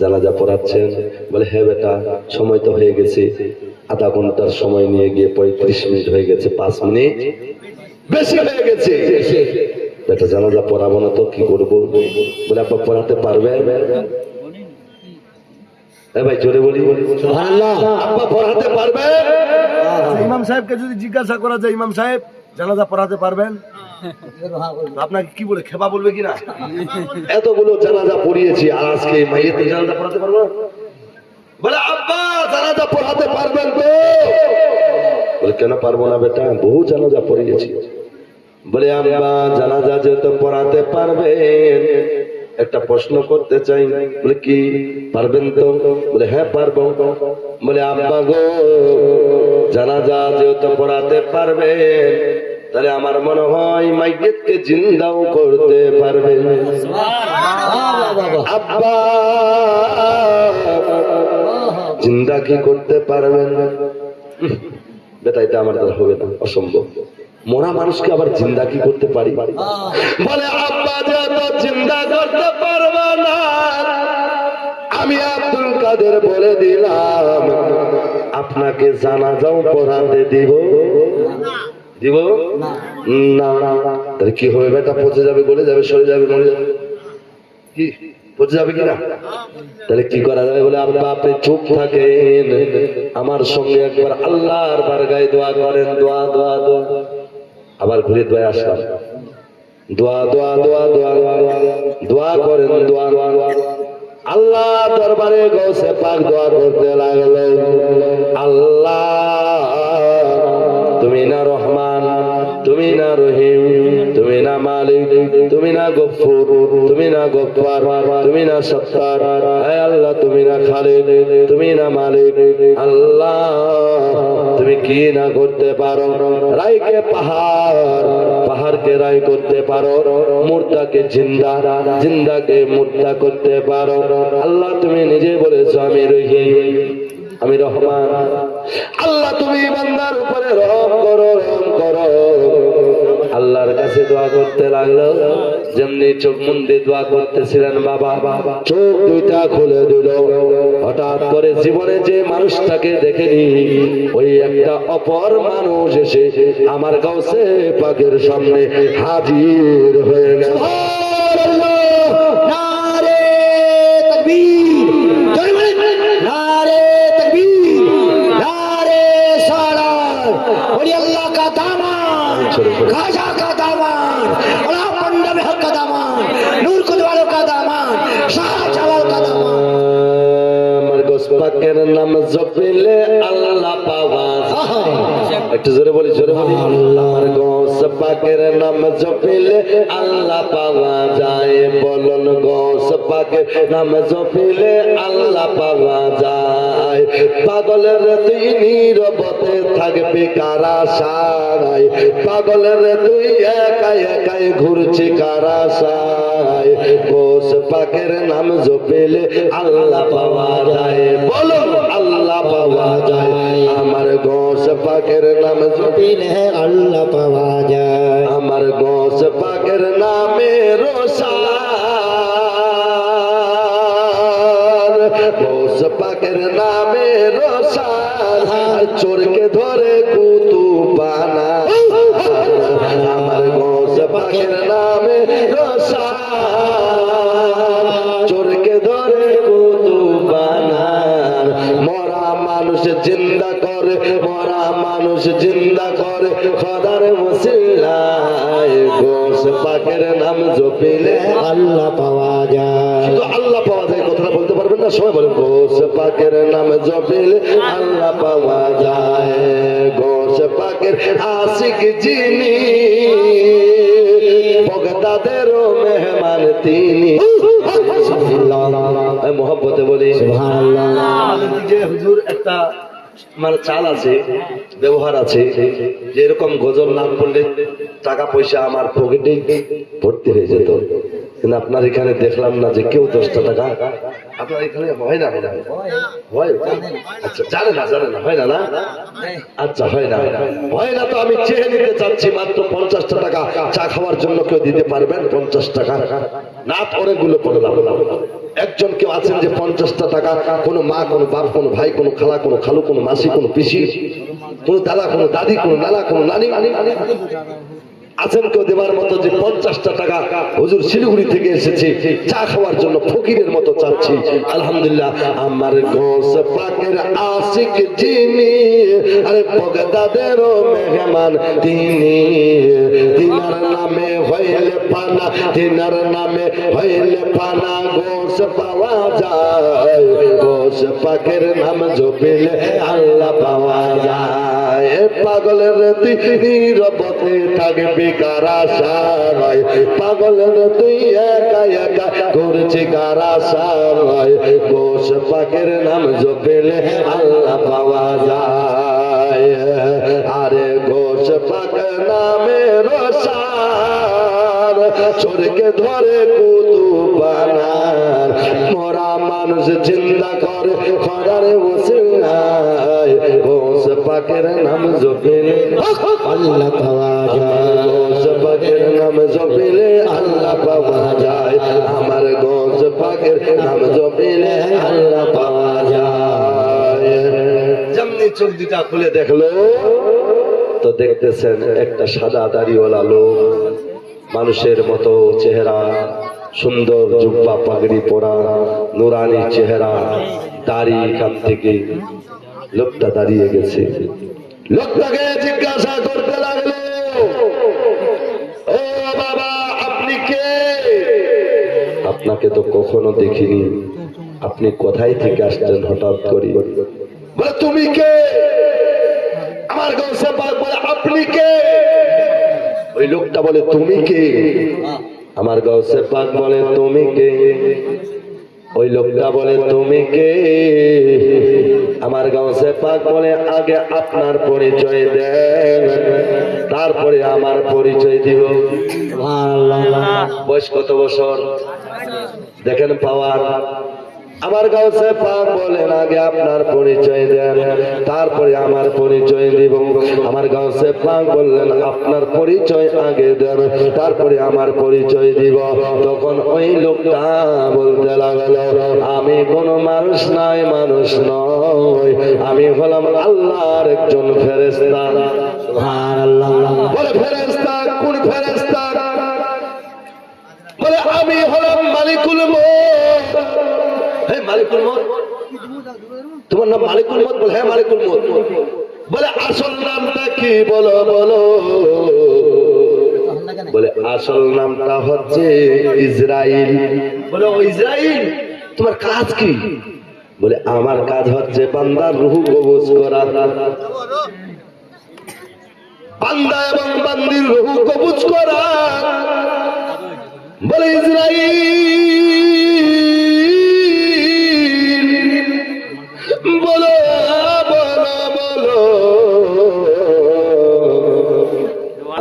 জানাজা পড়াচ্ছেন? বলে হ্যাঁ বেটা সময় তো হয়ে গেছে, আধা ঘন্টার সময় নিয়ে গিয়ে 35 মিনিট হয়ে গেছে, 5 মিনিট বেশি হয়ে গেছে, বেটা জানাজা পড়াবো না তো কি করবো? বলে আব্বা পড়াতে পারবে? ভাই জোরে বলি, সুবহানাল্লাহ। আব্বা পড়াতে পারবেন? ইমাম সাহেবকে যদি জিজ্ঞাসা করা যায়, ইমাম সাহেব জানাজা পড়াতে পারবেন, আপনাকে কি বলে, খেপা বলবে কিনা? এতগুলো জানাজা পড়িয়েছি, আর আজকে মাইয়েতে জানাজা পড়াতে পারবো না? বলে আব্বা জানাজা পড়াতে পারবেন তো? বলে কেন পারবো না বেটা, বহু জানাজা পড়িয়েছি। বলে আব্বা জানাজা যেহেতু পড়াতে পারবেন, একটা প্রশ্ন করতে চাই। বলে কি, পারবেন তো? বলে হ্যাঁ পারবো। বলে আব্বা গো, জানাজা যেহেতু পড়াতে পারবেন, তাহলে আমার মনে হয় মাইয়েতকে জিন্দাও করতে পারবেন। আব্বা জিন্দা কি করতে পারবেন? বেটা এটা আমার দ্বারা হবে না, অসম্ভব। মরা মানুষকে আবার জিন্দা কি করতে পারি? বলে আব্বা যেহেতু জিন্দা করতে পারবো না, আমি আব্দুল কাদের বলে দিলাম আপনাকে জানাজাও পড়াতে দিব। দিব না? তাহলে কি হবে বেটা? পচে যাবে, গলে যাবে, সরে যাবে, মরে যাবে, কি পচে যাবে কিনা? তাহলে কি করা যাবে? বলে আব্বা আপনি চুপ থাকেন, আমার সঙ্গে একবার আল্লাহর বারগায় দোয়া করেন। দোয়া দোয়া দোয়া, আবার ঘুরে দোয়া আসলাম। দোয়া দোয়া দোয়া দোয়া দোয়া করেন, দোয়া আল্লাহ দরবারে গৌসে পাক দোয়া করতে লাগলো। আল্লাহ তুমি না রহমান, তুমি না রহিম, তুমি না মালিক, তুমি না গফুর, তুমি না গফফার, তুমি না সত্তার, হে আল্লাহ তুমি না খালিক, তুমি না মালিক। আল্লাহ তুমি কি না করতে পারো? রায়কে পাহাড়, পাহাড়কে রায় করতে পারো, মুর্দাকে জিন্দা, জিন্দাকে মুর্দা করতে পারো। আল্লাহ তুমি নিজে বলেছো আমি রহিম, আমি রহমান। আল্লাহ তুমি বান্দার উপরে রহম করো, রহম করো। আল্লাহর কাছে দোয়া করতে লাগলো। যেমনি চোখ মুন্দে দোয়া করতেছিলেন, বাবা চোখ দুইটা খুলে দিল। হঠাৎ করে জীবনে যে মানুষটাকে দেখেনি, ওই একটা অপর মানুষ এসে আমার গাউসে পাকের সামনে হাজির হয়ে গেল। নারে তাকবীর, জয় বলেন নারে তাকবীর, নারে সালাত। ওলি আল্লাহ কা দামান, খাজা কা দামান, আলা पंडा में हक का दामान, नूर कुल वालों का दामान, शाह जलाल का दामान। আমার গাউস পাকের নাম জপিলে আল্লাহ পাওয়া যায়। একটু জোরে বলি, জোরে বলি। আমার গাউস পাকের নাম জপিলে আল্লাহ পাওয়া যায়। বলুন গাউস পাকের নাম জপিলে আল্লাহ পাওয়া যায়। পাগলের তুই নীরবতে থাকবি কারা সারাই, পাগলের তুই একাই একাই ঘুরছি কারা সারাই। গাউস পাকের নাম জপিলে আল্লাহ পাওয়া যায়। বলুন আল্লাহ পাওয়া যায়। আমার গাউস পাকের নাম জপিলে अल्लाह पावा जाए। আমার গাউস পাকের নামে রোশান, গাউস পাকের নামে রোশান, চোরকে ধরে কুতুবানা। আমার গাউস পাকের নামে রোশান, চোরকে ধরে কুতুবানা। মরা মানুষ জিন্দা করে, মরা মানুষ জিন্দা করে খোদার ওসিলায়। গাউস পাকের নাম জপিলে अल्लाह पावा जाए। শুধু আল্লাহ পাওয়া যায়, কথাটা বলতে পারবেন না? সবাই বলেন গাউস পাকের নাম জপিলে আল্লাহ পাওয়া যায়। গাউস পাকের আশিক যিনি, বগদাদেরও মেহমান তিনি। মোহব্বতে বলি सुभानअल्लाह। যে হুজুর একটা মানে চাল আছে, ব্যবহার আছে, যে এরকম গজল না পড়লে টাকা পয়সা আমার পকেটে ভর্তি হয়ে যেত। কিন্তু আপনার এখানে দেখলাম না যে কেউ 10টা টাকা, আপনার এখানে হয় না? হয়? আচ্ছা জানে না, জানে না, হয় না? না আচ্ছা হয় না, হয় না তো আমি চেয়ে নিতে চাচ্ছি মাত্র 50টা টাকা। চা খাওয়ার জন্য কেউ দিতে পারবেন 50 টাকা? না অনেকগুলো পড়লাম। একজন কেউ আছেন যে 50টা টাকা, কোনো মা, কোনো বাপ, কোনো ভাই, কোনো খালা, কোনো খালু, কোনো মাসি, কোনো পিসি, কোনো দাদা, কোনো দাদি, কোনো নানা, কোনো নানি আছেন কেউ দেবার মতো যে 50টা টাকা হুজুর শিলিগুড়ি থেকে এসেছে চা খাওয়ার জন্য ফকিরের মতো চাচ্ছি আলহামদুলিল্লাহ আমার গোস পাকের আশিক যিনি আরে বগদাদেরও মেহমান তিনি তিনার নামে হইলে পানা তিনার নামে হইলে পানা গোস পাওয়া যায় গোস পাকের নাম জপিলে আল্লাহ পাওয়া যায় পাগলের তিনি রবতে থাকবে কারা সারাই পাগলের তুই একা একা করছে কারা সারাই গোস পাকের নাম জপেলে আল্লাহ পাওয়া যায় আরে গোস পাক নামে রসার চোরকে ধরে কুতু বানার মোরা মানুষ জিন্দা করে খরার ওসিলায় গোস পাকের নাম জপিলে আল্লাহ পাওয়া যায় গোস পাকের নাম জপিলে আল্লাহ পাওয়া যায় আমার গোস পাকের নাম জপিলে আল্লাহ পাওয়া যায় যেমনি চোখ দুটা খুলে দেখলো তো দেখতেছেন একটা সাদা দাড়িওয়ালা লোক মানুষের মতো চেহারা সুন্দর জুব্বা পাগড়ি পরা নুরানি চেহারা দাড়ি কান থেকে লোকটা দাঁড়িয়ে গেছে লোকটাকে জিজ্ঞাসা করতে লাগলো ও বাবা আপনি কে আপনাকে তো কখনো দেখিনি আপনি কোথায় থেকে আসছেন হঠাৎ করে বলে তুমি কে আমার গৌসে পাক বলে আপনি কে ওই লোকটা বলে তুমি কে আমার গৌসে পাক বলে তুমি কে ওই লোকটা বলে তুমি কে আমার গৌসে পাক বলে আগে আপনার পরিচয় দেন তারপরে আমার পরিচয় দিব বয়স কত বছর দেখেন পাওয়ার আমার গৌসে পাক বলেন আগে আপনার পরিচয় দেন তারপরে আমার পরিচয় দিব আমার গৌসে পাক বললেন আপনার পরিচয় আগে দেন তারপরে আমার পরিচয় দিব তখন ওই লোকটা বলতে লাগলো আমি কোনো মানুষ নাই মানুষ নয় আমি হলাম আল্লাহর একজন ফেরেশতা সুবহানাল্লাহ বলে ফেরেশতা কোন ফেরেশতা বলে আমি হলাম মালিকুল মউত মালিকুল মউত তোমার নাম মালিকুল মউত বলে হ্যাঁ মালিকুল মউত বলে আসল নামটা কি বলো বলো বলে আসল নামটা হচ্ছে ইসরাইল বলে ও ইসরাইল তোমার কাজ কি বলে আমার কাজ হচ্ছে বান্দার রূহ কবজ করা বান্দা এবং বান্দির রূহ কবজ করা বলে ইসরাইল বলো বলো বলো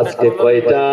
আজকে কয়টা